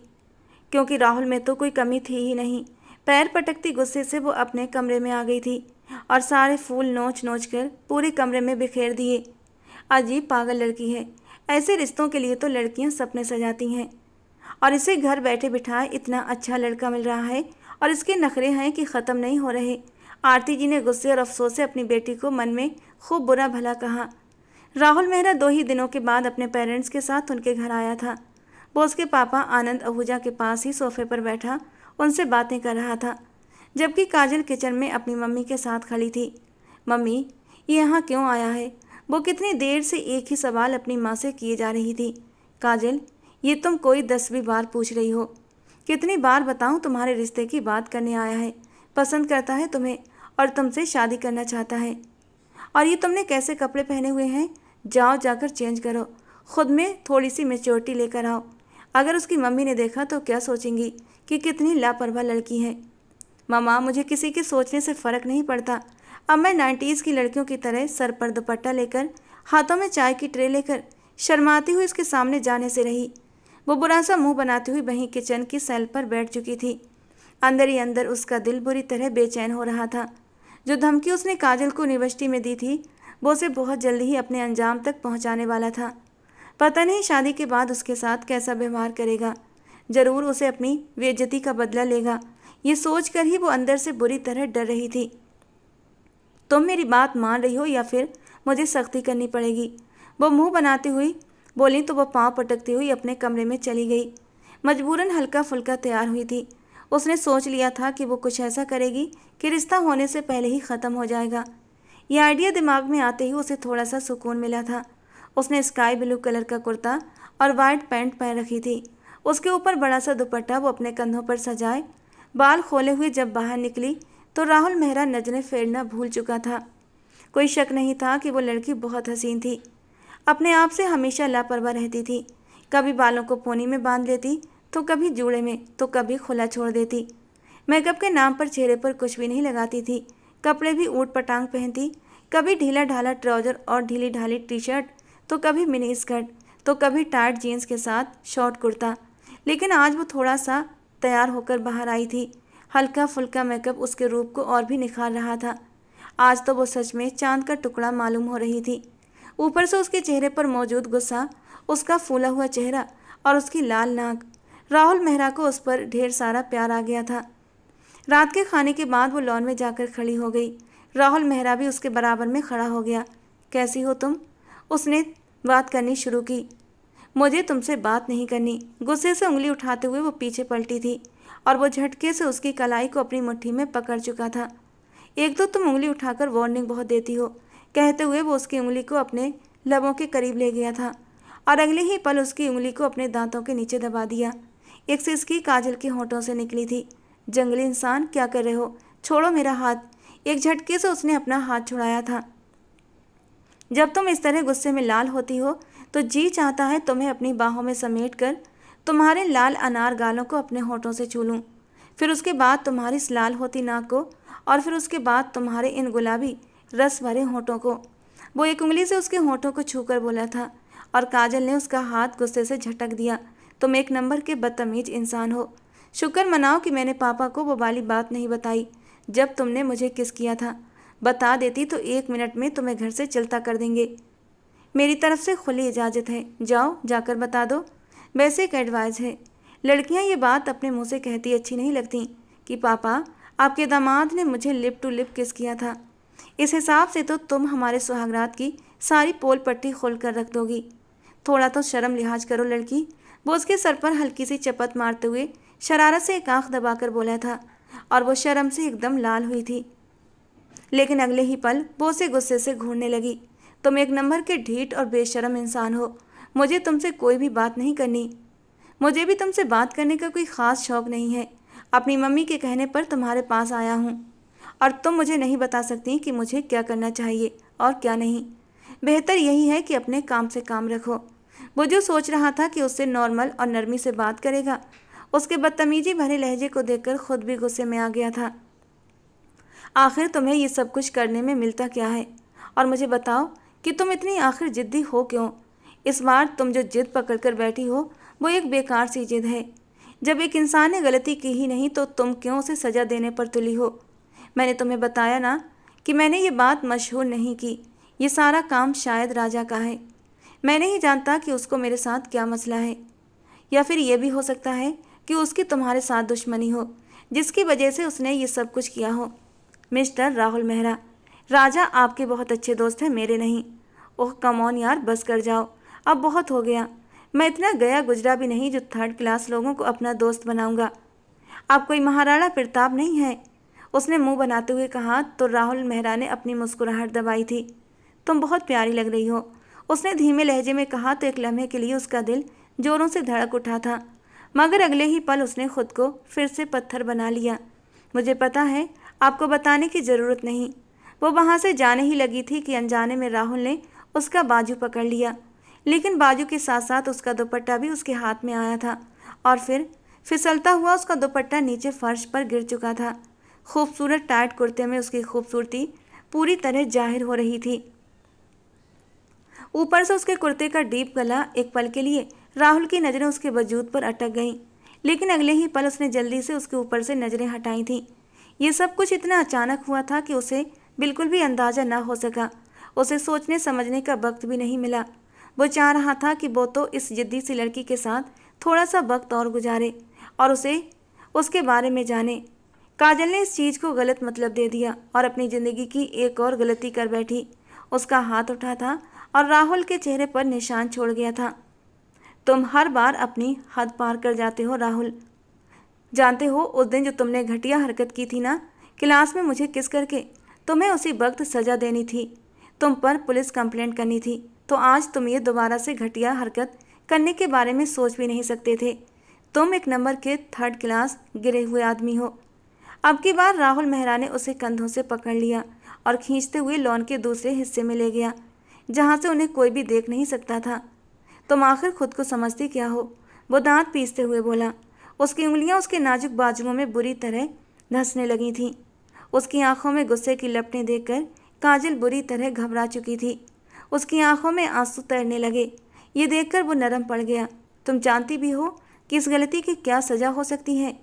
क्योंकि राहुल में तो कोई कमी थी ही नहीं। पैर पटकती गुस्से से वो अपने कमरे में आ गई थी और सारे फूल नोच नोच कर पूरे कमरे में बिखेर दिए। अजीब पागल लड़की है, ऐसे रिश्तों के लिए तो लड़कियां सपने सजाती हैं। और इसे घर बैठे बिठाए इतना अच्छा लड़का मिल रहा है और इसके नखरे हैं कि ख़त्म नहीं हो रहे। आरती जी ने गुस्से और अफसोस से अपनी बेटी को मन में खूब बुरा भला कहा। राहुल मेहरा 2 ही दिनों के बाद अपने पेरेंट्स के साथ उनके घर आया था। वो उसके पापा आनंद आहूजा के पास ही सोफे पर बैठा उनसे बातें कर रहा था, जबकि काजल किचन में अपनी मम्मी के साथ खड़ी थी। मम्मी, ये यहाँ क्यों आया है? वो कितनी देर से एक ही सवाल अपनी माँ से किए जा रही थी। काजल, ये तुम कोई 10वीं बार पूछ रही हो। कितनी बार बताऊँ तुम्हारे रिश्ते की बात करने आया है, पसंद करता है तुम्हें और तुमसे शादी करना चाहता है। और ये तुमने कैसे कपड़े पहने हुए हैं? जाओ जाकर चेंज करो, खुद में थोड़ी सी मैच्योरिटी लेकर आओ। अगर उसकी मम्मी ने देखा तो क्या सोचेंगी कि कितनी लापरवाह लड़की है। मामा, मुझे किसी के सोचने से फ़र्क नहीं पड़ता। अब मैं 90s की लड़कियों की तरह सर पर दुपट्टा लेकर, हाथों में चाय की ट्रे लेकर शर्माती हुई उसके सामने जाने से रही। वो बुरा सा मुंह बनाती हुई वहीं किचन की सेल पर बैठ चुकी थी। अंदर ही अंदर उसका दिल बुरी तरह बेचैन हो रहा था। जो धमकी उसने काजल को यूनिवर्सिटी में दी थी, वो उसे बहुत जल्दी ही अपने अंजाम तक पहुंचाने वाला था। पता नहीं शादी के बाद उसके साथ कैसा व्यवहार करेगा। जरूर उसे अपनी बेइज्जती का बदला लेगा। ये सोचकर ही वो अंदर से बुरी तरह डर रही थी। तुम मेरी बात मान रही हो या फिर मुझे सख्ती करनी पड़ेगी? वो मुंह बनाती हुई बोली तो वो पाँव पटकती हुई अपने कमरे में चली गई। मजबूरन हल्का फुल्का तैयार हुई थी। उसने सोच लिया था कि वो कुछ ऐसा करेगी कि रिश्ता होने से पहले ही ख़त्म हो जाएगा। यह आइडिया दिमाग में आते ही उसे थोड़ा सा सुकून मिला था। उसने स्काई ब्लू कलर का कुर्ता और वाइट पैंट पहन रखी थी। उसके ऊपर बड़ा सा दुपट्टा वो अपने कंधों पर सजाए बाल खोले हुए जब बाहर निकली तो राहुल मेहरा नजरें फेरना भूल चुका था। कोई शक नहीं था कि वो लड़की बहुत हसीन थी। अपने आप से हमेशा लापरवाह रहती थी। कभी बालों को पोनी में बांध लेती, तो कभी जूड़े में, तो कभी खुला छोड़ देती। मेकअप के नाम पर चेहरे पर कुछ भी नहीं लगाती थी। कपड़े भी ऊट पटांग पहनती, कभी ढीला ढाला ट्राउजर और ढीली ढाली टी शर्ट, तो कभी मिनी स्कर्ट, तो कभी टाइट जीन्स के साथ शॉर्ट कुर्ता। लेकिन आज वो थोड़ा सा तैयार होकर बाहर आई थी। हल्का फुल्का मेकअप उसके रूप को और भी निखार रहा था। आज तो वो सच में चांद का टुकड़ा मालूम हो रही थी। ऊपर से उसके चेहरे पर मौजूद गुस्सा, उसका फूला हुआ चेहरा और उसकी लाल नाक। राहुल मेहरा को उस पर ढेर सारा प्यार आ गया था। रात के खाने के बाद वो लॉन में जाकर खड़ी हो गई। राहुल मेहरा भी उसके बराबर में खड़ा हो गया। कैसी हो तुम? उसने बात करनी शुरू की। मुझे तुमसे बात नहीं करनी। गुस्से से उंगली उठाते हुए वो पीछे पलटी थी और वो झटके से उसकी कलाई को अपनी मुट्ठी में पकड़ चुका था। एक तो तुम उंगली उठाकर वार्निंग बहुत देती हो, कहते हुए वो उसकी उंगली को अपने लबों के करीब ले गया था और अगले ही पल उसकी उंगली को अपने दांतों के नीचे दबा दिया। एक सिसकी काजल के होठों से निकली थी। जंगली इंसान, क्या कर रहे हो? छोड़ो मेरा हाथ। एक झटके से उसने अपना हाथ छुड़ाया था। जब तुम इस तरह गुस्से में लाल होती हो तो जी चाहता है तुम्हें अपनी बाहों में समेट कर तुम्हारे लाल अनार गालों को अपने होठों से छू लूं, फिर उसके बाद तुम्हारी इस लाल होती नाक को, और फिर उसके बाद तुम्हारे इन गुलाबी रस भरे होठों को। वो एक उंगली से उसके होठों को छूकर बोला था और काजल ने उसका हाथ गुस्से से झटक दिया। तुम एक नंबर के बदतमीज इंसान हो। शुक्र मनाओ कि मैंने पापा को वो वाली बात नहीं बताई जब तुमने मुझे किस किया था। बता देती तो 1 मिनट में तुम्हें घर से चलता कर देंगे। मेरी तरफ से खुली इजाज़त है, जाओ जाकर बता दो। वैसे एक एडवाइस है, लड़कियां ये बात अपने मुंह से कहती अच्छी नहीं लगती कि पापा आपके दामाद ने मुझे लिप टू लिप किस किया था। इस हिसाब से तो तुम हमारे सुहागरात की सारी पोल पट्टी खोल कर रख दोगी। थोड़ा तो शर्म लिहाज करो लड़की। वो उसके सर पर हल्की सी चपत मारते हुए शरारत से एक आंख दबाकर बोला था और वो शर्म से एकदम लाल हुई थी। लेकिन अगले ही पल वो उसे गुस्से से घूरने लगी। तुम एक नंबर के ढीठ और बेशरम इंसान हो। मुझे तुमसे कोई भी बात नहीं करनी। मुझे भी तुमसे बात करने का कोई ख़ास शौक़ नहीं है। अपनी मम्मी के कहने पर तुम्हारे पास आया हूँ और तुम मुझे नहीं बता सकती कि मुझे क्या करना चाहिए और क्या नहीं। बेहतर यही है कि अपने काम से काम रखो। वो जो सोच रहा था कि उससे नॉर्मल और नरमी से बात करेगा, उसके बदतमीजी भरे लहजे को देखकर खुद भी गुस्से में आ गया था। आखिर तुम्हें ये सब कुछ करने में मिलता क्या है? और मुझे बताओ कि तुम इतनी आखिर जिद्दी हो क्यों? इस बार तुम जो जिद पकड़ कर बैठी हो वो एक बेकार सी जिद है। जब एक इंसान ने गलती की ही नहीं तो तुम क्यों उसे सज़ा देने पर तुली हो? मैंने तुम्हें बताया ना कि मैंने ये बात मशहूर नहीं की। ये सारा काम शायद राजा का है। मैं नहीं जानता कि उसको मेरे साथ क्या मसला है, या फिर ये भी हो सकता है कि उसकी तुम्हारे साथ दुश्मनी हो, जिसकी वजह से उसने ये सब कुछ किया हो। मिस्टर राहुल मेहरा, राजा आपके बहुत अच्छे दोस्त हैं, मेरे नहीं। ओह कम ऑन यार, बस कर जाओ, अब बहुत हो गया। मैं इतना गया गुजरा भी नहीं जो थर्ड क्लास लोगों को अपना दोस्त बनाऊंगा। आप कोई महाराणा प्रताप नहीं है, उसने मुंह बनाते हुए कहा तो राहुल मेहरा ने अपनी मुस्कुराहट दबाई थी। तुम बहुत प्यारी लग रही हो, उसने धीमे लहजे में कहा तो एक लम्हे के लिए उसका दिल जोरों से धड़क उठा था, मगर अगले ही पल उसने खुद को फिर से पत्थर बना लिया। मुझे पता है, आपको बताने की ज़रूरत नहीं। वो वहाँ से जाने ही लगी थी कि अनजाने में राहुल ने उसका बाजू पकड़ लिया, लेकिन बाजू के साथ साथ उसका दुपट्टा भी उसके हाथ में आया था और फिर फिसलता हुआ उसका दुपट्टा नीचे फर्श पर गिर चुका था। खूबसूरत टाइट कुर्ते में उसकी खूबसूरती पूरी तरह जाहिर हो रही थी। ऊपर से उसके कुर्ते का डीप गला। एक पल के लिए राहुल की नज़रें उसके वजूद पर अटक गईं, लेकिन अगले ही पल उसने जल्दी से उसके ऊपर से नज़रें हटाई थीं। ये सब कुछ इतना अचानक हुआ था कि उसे बिल्कुल भी अंदाज़ा न हो सका। उसे सोचने समझने का वक्त भी नहीं मिला। वो चाह रहा था कि वो तो इस जिद्दी सी लड़की के साथ थोड़ा सा वक्त और गुजारे और उसे उसके बारे में जाने। काजल ने इस चीज़ को गलत मतलब दे दिया और अपनी ज़िंदगी की एक और गलती कर बैठी। उसका हाथ उठा था और राहुल के चेहरे पर निशान छोड़ गया था। तुम हर बार अपनी हद पार कर जाते हो राहुल। जानते हो उस दिन जो तुमने घटिया हरकत की थी ना, क्लास में मुझे किस करके, तुम्हें उसी वक्त सज़ा देनी थी, तुम पर पुलिस कंप्लेंट करनी थी। तो आज तुम ये दोबारा से घटिया हरकत करने के बारे में सोच भी नहीं सकते थे। तुम एक नंबर के थर्ड क्लास गिरे हुए आदमी हो। अब की बार राहुल मेहरा ने उसे कंधों से पकड़ लिया और खींचते हुए लॉन के दूसरे हिस्से में ले गया, जहाँ से उन्हें कोई भी देख नहीं सकता था। तुम आखिर खुद को समझती क्या हो, वो दांत पीसते हुए बोला। उसकी उंगलियां उसके नाजुक बाजुओं में बुरी तरह धंसने लगी थीं। उसकी आंखों में गुस्से की लपटें देखकर काजल बुरी तरह घबरा चुकी थी। उसकी आंखों में आंसू तैरने लगे। ये देखकर वो नरम पड़ गया। तुम जानती भी हो कि इस गलती की क्या सज़ा हो सकती है।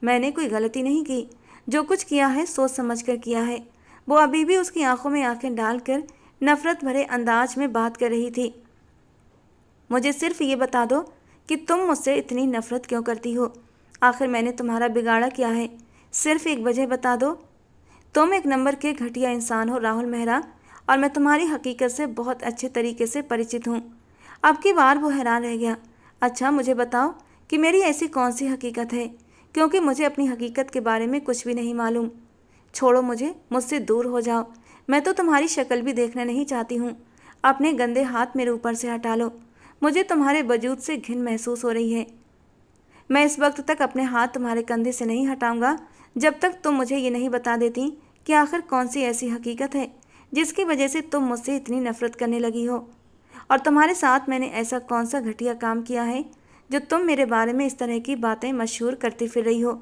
मैंने कोई गलती नहीं की, जो कुछ किया है सोच समझ कर किया है। वो अभी भी उसकी आंखों में आंखें डालकर नफरत भरे अंदाज में बात कर रही थी। मुझे सिर्फ ये बता दो कि तुम मुझसे इतनी नफरत क्यों करती हो। आखिर मैंने तुम्हारा बिगाड़ा क्या है, सिर्फ एक वजह बता दो। तुम एक नंबर के घटिया इंसान हो राहुल मेहरा, और मैं तुम्हारी हकीकत से बहुत अच्छे तरीके से परिचित हूँ। अब की बार वो हैरान रह गया। अच्छा मुझे बताओ कि मेरी ऐसी कौन सी हकीकत है, क्योंकि मुझे अपनी हकीकत के बारे में कुछ भी नहीं मालूम। छोड़ो मुझे, मुझसे दूर हो जाओ। मैं तो तुम्हारी शक्ल भी देखना नहीं चाहती हूँ। अपने गंदे हाथ मेरे ऊपर से हटा लो। मुझे तुम्हारे वजूद से घिन महसूस हो रही है। मैं इस वक्त तक अपने हाथ तुम्हारे कंधे से नहीं हटाऊंगा जब तक तुम मुझे ये नहीं बता देती कि आखिर कौन सी ऐसी हकीकत है जिसकी वजह से तुम मुझसे इतनी नफरत करने लगी हो, और तुम्हारे साथ मैंने ऐसा कौन सा घटिया काम किया है जो तुम मेरे बारे में इस तरह की बातें मशहूर करती फिर रही हो।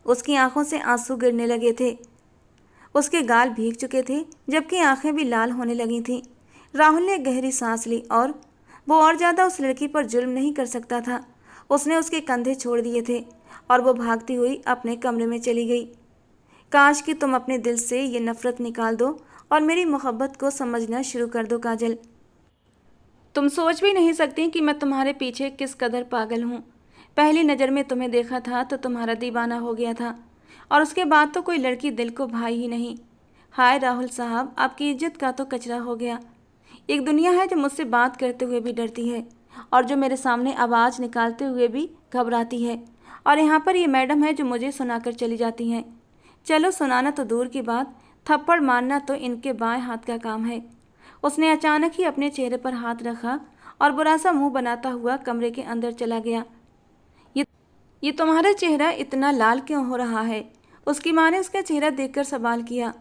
उसकी आंखों से आंसू गिरने लगे थे। उसके गाल भीग चुके थे, जबकि आंखें भी लाल होने लगी थीं। राहुल ने गहरी सांस ली और वो और ज़्यादा उस लड़की पर जुल्म नहीं कर सकता था। उसने उसके कंधे छोड़ दिए थे और वो भागती हुई अपने कमरे में चली गई। काश कि तुम अपने दिल से ये नफरत निकाल दो और मेरी मोहब्बत को समझना शुरू कर दो काजल। तुम सोच भी नहीं सकती कि मैं तुम्हारे पीछे किस कदर पागल हूँ। पहली नज़र में तुम्हें देखा था तो तुम्हारा दीवाना हो गया था, और उसके बाद तो कोई लड़की दिल को भाई ही नहीं। हाय राहुल साहब, आपकी इज्जत का तो कचरा हो गया। एक दुनिया है जो मुझसे बात करते हुए भी डरती है और जो मेरे सामने आवाज़ निकालते हुए भी घबराती है, और यहाँ पर ये मैडम है जो मुझे सुनाकर चली जाती हैं। चलो सुनाना तो दूर की बात, थप्पड़ मारना तो इनके बाएं हाथ का काम है। उसने अचानक ही अपने चेहरे पर हाथ रखा और बुरा सा मुंह बनाता हुआ कमरे के अंदर चला गया। ये ये तुम्हारा चेहरा इतना लाल क्यों हो रहा है? उसकी माँ ने उसका चेहरा देखकर सवाल किया।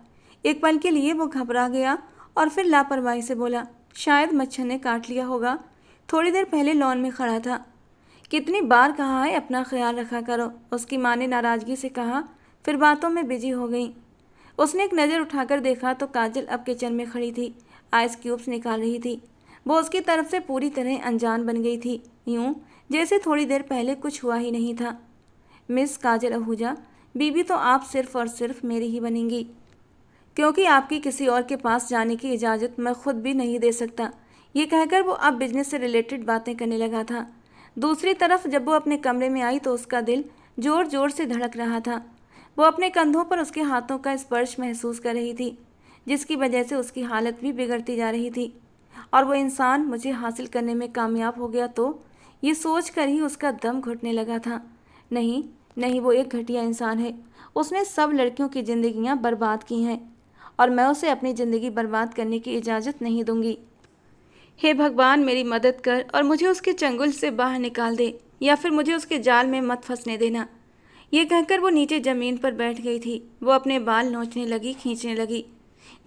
एक पल के लिए वो घबरा गया और फिर लापरवाही से बोला, शायद मच्छर ने काट लिया होगा, थोड़ी देर पहले लॉन में खड़ा था। कितनी बार कहा है अपना ख्याल रखा करो, उसकी माँ ने नाराज़गी से कहा, फिर बातों में बिजी हो गई। उसने एक नज़र उठाकर देखा तो काजल अब किचन में खड़ी थी, आइस क्यूब्स निकाल रही थी। वो उसकी तरफ से पूरी तरह अनजान बन गई थी, यूं जैसे थोड़ी देर पहले कुछ हुआ ही नहीं था। मिस काजल आहूजा, बीबी तो आप सिर्फ और सिर्फ मेरी ही बनेंगी, क्योंकि आपकी किसी और के पास जाने की इजाज़त मैं खुद भी नहीं दे सकता। ये कहकर वो अब बिजनेस से रिलेटेड बातें करने लगा था। दूसरी तरफ जब वो अपने कमरे में आई तो उसका दिल जोर जोर से धड़क रहा था। वो अपने कंधों पर उसके हाथों का स्पर्श महसूस कर रही थी, जिसकी वजह से उसकी हालत भी बिगड़ती जा रही थी। और वो इंसान मुझे हासिल करने में कामयाब हो गया तो ये सोच कर ही उसका दम घुटने लगा था। नहीं नहीं, वो एक घटिया इंसान है। उसने सब लड़कियों की ज़िंदगियां बर्बाद की हैं और मैं उसे अपनी ज़िंदगी बर्बाद करने की इजाज़त नहीं दूंगी। हे भगवान, मेरी मदद कर और मुझे उसके चंगुल से बाहर निकाल दे, या फिर मुझे उसके जाल में मत फंसने देना। ये कहकर वो नीचे ज़मीन पर बैठ गई थी। वो अपने बाल नोचने लगी, खींचने लगी,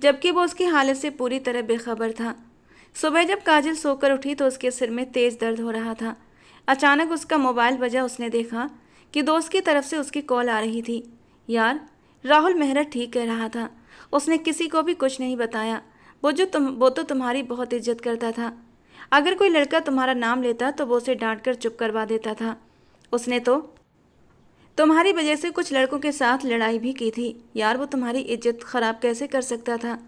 जबकि वो उसकी हालत से पूरी तरह बेखबर था। सुबह जब काजल सोकर उठी तो उसके सिर में तेज़ दर्द हो रहा था। अचानक उसका मोबाइल बजा। उसने देखा कि दोस्त की तरफ से उसकी कॉल आ रही थी। यार, राहुल मेहरा ठीक कह रहा था। उसने किसी को भी कुछ नहीं बताया। वो तो तुम्हारी बहुत इज्जत करता था। अगर कोई लड़का तुम्हारा नाम लेता तो वो उसे डांट कर चुप करवा देता था। उसने तो तुम्हारी वजह से कुछ लड़कों के साथ लड़ाई भी की थी। यार, वो तुम्हारी इज्जत खराब कैसे कर सकता था?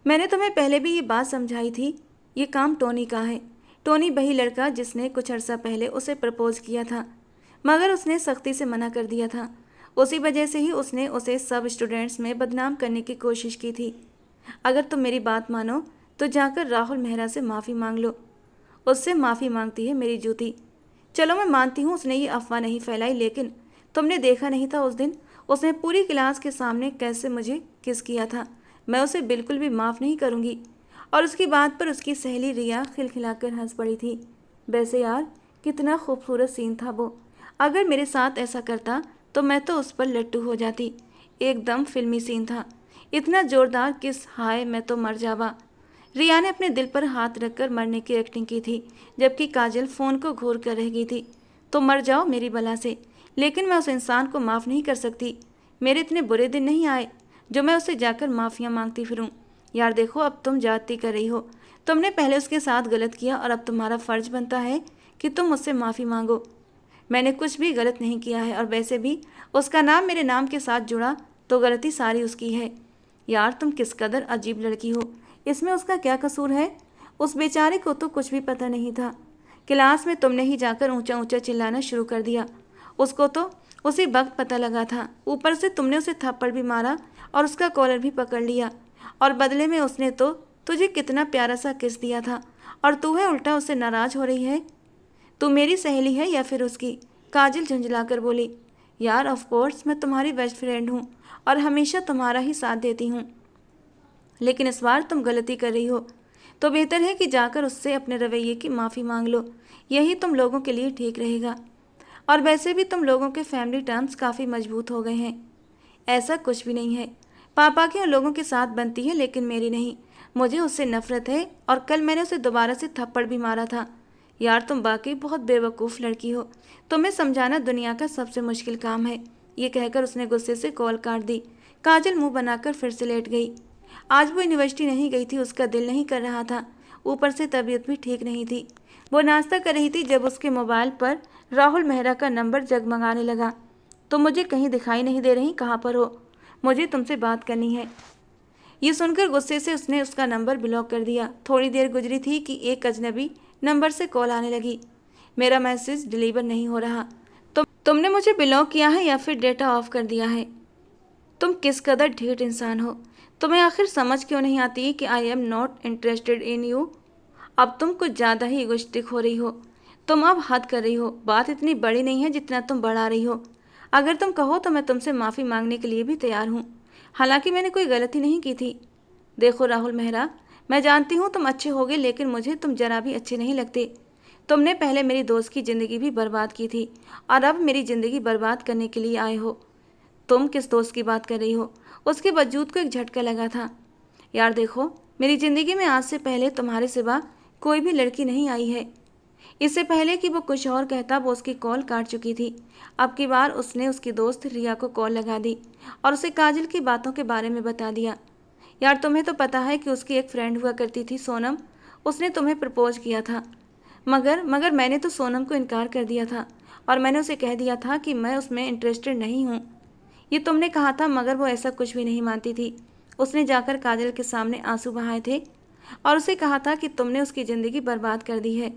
मैंने तुम्हें पहले भी ये बात समझाई थी। ये काम टोनी का है। टोनी वही लड़का जिसने कुछ अर्सा पहले उसे प्रपोज किया था, मगर उसने सख्ती से मना कर दिया था। उसी वजह से ही उसने उसे सब स्टूडेंट्स में बदनाम करने की कोशिश की थी। अगर तुम मेरी बात मानो तो जाकर राहुल मेहरा से माफ़ी मांग लो। उससे माफ़ी मांगती है मेरी जूती। चलो, मैं मानती हूँ उसने ये अफवाह नहीं फैलाई, लेकिन तुमने देखा नहीं था उस दिन उसने पूरी क्लास के सामने कैसे मुझे किस किया था। मैं उसे बिल्कुल भी माफ़ नहीं करूँगी। और उसकी बात पर उसकी सहेली रिया खिलखिलाकर हंस पड़ी थी। वैसे यार, कितना खूबसूरत सीन था वो। अगर मेरे साथ ऐसा करता तो मैं तो उस पर लट्टू हो जाती। एकदम फिल्मी सीन था। इतना जोरदार किस, हाय मैं तो मर जावा। रिया ने अपने दिल पर हाथ रखकर मरने की एक्टिंग की थी, जबकि काजल फ़ोन को घूर कर रह गई थी। तो मर जाओ मेरी बला से, लेकिन मैं उस इंसान को माफ़ नहीं कर सकती। मेरे इतने बुरे दिन नहीं आए जो मैं उससे जाकर माफ़ियाँ मांगती फिरूँ। यार देखो, अब तुम जाती कर रही हो। तुमने पहले उसके साथ गलत किया और अब तुम्हारा फ़र्ज बनता है कि तुम मुझसे माफ़ी मांगो। मैंने कुछ भी गलत नहीं किया है, और वैसे भी उसका नाम मेरे नाम के साथ जुड़ा तो गलती सारी उसकी है। यार, तुम किस कदर अजीब लड़की हो। इसमें उसका क्या कसूर है? उस बेचारे को तो कुछ भी पता नहीं था। क्लास में तुमने ही जाकर ऊंचा ऊंचा चिल्लाना शुरू कर दिया। उसको तो उसी वक्त पता लगा था। ऊपर से तुमने उसे थप्पड़ भी मारा और उसका कॉलर भी पकड़ लिया, और बदले में उसने तो तुझे कितना प्यारा सा किस दिया था, और तू है उल्टा उससे नाराज़ हो रही है। तू मेरी सहेली है या फिर उसकी? काजल झुंझलाकर बोली। यार, ऑफ कोर्स मैं तुम्हारी बेस्ट फ्रेंड हूँ और हमेशा तुम्हारा ही साथ देती हूँ, लेकिन इस बार तुम गलती कर रही हो। तो बेहतर है कि जाकर उससे अपने रवैये की माफ़ी मांग लो। यही तुम लोगों के लिए ठीक रहेगा। और वैसे भी तुम लोगों के फैमिली टर्म्स काफ़ी मजबूत हो गए हैं। ऐसा कुछ भी नहीं है। पापा के उन लोगों के साथ बनती है, लेकिन मेरी नहीं। मुझे उससे नफरत है, और कल मैंने उसे दोबारा से थप्पड़ भी मारा था। यार, तुम वाकई बहुत बेवकूफ़ लड़की हो। तुम्हें समझाना दुनिया का सबसे मुश्किल काम है। ये कहकर उसने गुस्से से कॉल काट दी। काजल मुंह बनाकर फिर से लेट गई। आज वो यूनिवर्सिटी नहीं गई थी। उसका दिल नहीं कर रहा था, ऊपर से तबीयत भी ठीक नहीं थी। वो नाश्ता कर रही थी जब उसके मोबाइल पर राहुल मेहरा का नंबर जगमगाने लगा। तो मुझे कहीं दिखाई नहीं दे रही, कहाँ पर हो? मुझे तुमसे बात करनी है। ये सुनकर गुस्से से उसने उसका नंबर ब्लॉक कर दिया। थोड़ी देर गुजरी थी कि एक अजनबी नंबर से कॉल आने लगी। मेरा मैसेज डिलीवर नहीं हो रहा। तुमने मुझे ब्लॉक किया है या फिर डेटा ऑफ कर दिया है? तुम किस कदर ढीठ इंसान हो। तुम्हें आखिर समझ क्यों नहीं आती कि I am not interested in you? अब तुम कुछ ज़्यादा ही इगोइस्टिक हो रही हो। तुम अब हद कर रही हो। बात इतनी बड़ी नहीं है जितना तुम बढ़ा रही हो। अगर तुम कहो तो मैं तुमसे माफ़ी मांगने के लिए भी तैयार हूँ। हालांकि मैंने कोई गलती नहीं की थी। देखो राहुल मेहरा, मैं जानती हूँ तुम अच्छे होगे, लेकिन मुझे तुम जरा भी अच्छे नहीं लगते। तुमने पहले मेरी दोस्त की ज़िंदगी भी बर्बाद की थी, और अब मेरी ज़िंदगी बर्बाद करने के लिए आए हो। तुम किस दोस्त की बात कर रही हो? उसके वजूद को एक झटका लगा था। यार देखो, मेरी ज़िंदगी में आज से पहले तुम्हारे सिवा कोई भी लड़की नहीं आई है। इससे पहले कि वो कुछ और कहता वो उसकी कॉल काट चुकी थी। अब की बार उसने उसकी दोस्त रिया को कॉल लगा दी और उसे काजल की बातों के बारे में बता दिया। यार, तुम्हें तो पता है कि उसकी एक फ्रेंड हुआ करती थी सोनम। उसने तुम्हें प्रपोज किया था, मगर मैंने तो सोनम को इनकार कर दिया था, और मैंने उसे कह दिया था कि मैं उसमें इंटरेस्टेड नहीं हूँ। ये तुमने कहा था, मगर वो ऐसा कुछ भी नहीं मानती थी। उसने जाकर काजल के सामने आंसू बहाए थे। और उसे कहा था कि तुमने उसकी ज़िंदगी बर्बाद कर दी है।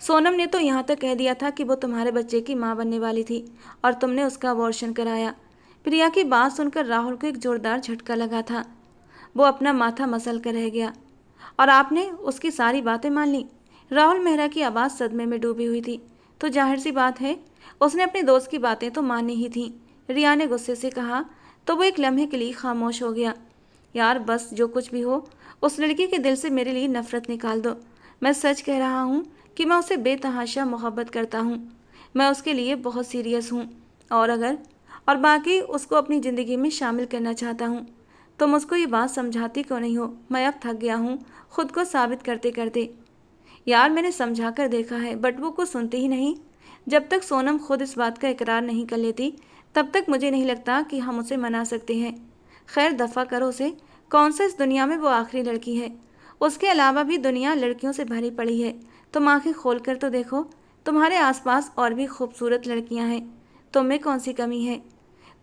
सोनम ने तो यहाँ तक कह दिया था कि वो तुम्हारे बच्चे की माँ बनने वाली थी और तुमने उसका अबॉर्शन कराया। प्रिया की बात सुनकर राहुल को एक जोरदार झटका लगा था। वो अपना माथा मसल कर रह गया। और आपने उसकी सारी बातें मान ली? राहुल मेहरा की आवाज़ सदमे में डूबी हुई थी। तो जाहिर सी बात है उसने अपने दोस्त की बातें तो मानी ही थी, रिया ने गुस्से से कहा। तो वो एक लम्हे के लिए खामोश हो गया। यार बस, जो कुछ भी हो उस लड़की के दिल से मेरे लिए नफरत निकाल दो। मैं सच कह रहा हूँ कि मैं उसे बेतहाशा मोहब्बत करता हूँ। मैं उसके लिए बहुत सीरियस हूँ और बाकी उसको अपनी ज़िंदगी में शामिल करना चाहता हूँ। तो मुझको ये बात समझाती क्यों नहीं हो? मैं अब थक गया हूँ खुद को साबित करते करते। यार मैंने समझा कर देखा है बट वो कुछ सुनती ही नहीं। जब तक सोनम खुद इस बात का इकरार नहीं कर लेती तब तक मुझे नहीं लगता कि हम उसे मना सकते हैं। खैर दफ़ा करो उसे। कौन सा इस दुनिया में वो आखिरी लड़की है? उसके अलावा भी दुनिया लड़कियों से भरी पड़ी है। तुम आंखें खोल कर तो देखो, तुम्हारे आसपास और भी खूबसूरत लड़कियां हैं। तुम में कौन सी कमी है?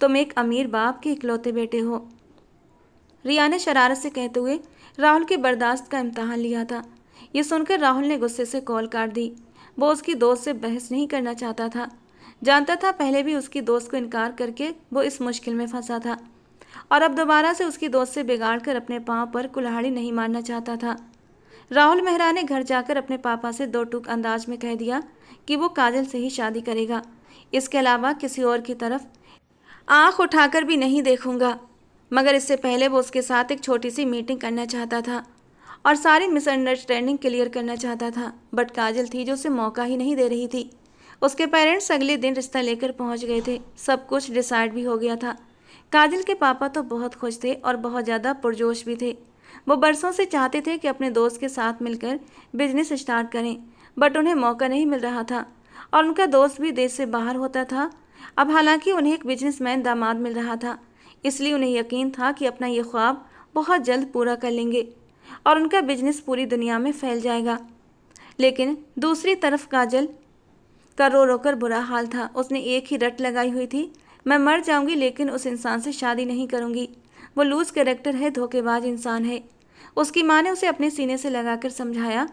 तुम एक अमीर बाप के इकलौते बेटे हो, रिया ने शरारत से कहते हुए राहुल के बर्दाश्त का इम्तहान लिया था। ये सुनकर राहुल ने गुस्से से कॉल काट दी। वो उसकी दोस्त से बहस नहीं करना चाहता था। जानता था पहले भी उसकी दोस्त को इनकार करके वो इस मुश्किल में फंसा था और अब दोबारा से उसकी दोस्त से बिगाड़ कर अपने पाँव पर कुल्हाड़ी नहीं मारना चाहता था। राहुल मेहरा ने घर जाकर अपने पापा से दो टूक अंदाज में कह दिया कि वो काजल से ही शादी करेगा। इसके अलावा किसी और की तरफ आंख उठाकर भी नहीं देखूंगा। मगर इससे पहले वो उसके साथ एक छोटी सी मीटिंग करना चाहता था और सारी मिसअंडरस्टैंडिंग क्लियर करना चाहता था। बट काजल थी जो उसे मौका ही नहीं दे रही थी। उसके पेरेंट्स अगले दिन रिश्ता लेकर पहुंच गए थे। सब कुछ डिसाइड भी हो गया था। काजल के पापा तो बहुत खुश थे और बहुत ज़्यादा पुरजोश भी थे। वो बरसों से चाहते थे कि अपने दोस्त के साथ मिलकर बिजनेस स्टार्ट करें, बट उन्हें मौका नहीं मिल रहा था और उनका दोस्त भी देश से बाहर होता था। अब हालांकि उन्हें एक बिजनेसमैन दामाद मिल रहा था, इसलिए उन्हें यकीन था कि अपना ये ख्वाब बहुत जल्द पूरा कर लेंगे और उनका बिजनेस पूरी दुनिया में फैल जाएगा। लेकिन दूसरी तरफ काजल का रो रो कर बुरा हाल था। उसने एक ही रट लगाई हुई थी, मैं मर जाऊंगी लेकिन उस इंसान से शादी नहीं करूंगी। वो लूज कैरेक्टर है, धोखेबाज इंसान है। उसकी माँ ने उसे अपने सीने से लगाकर समझाया,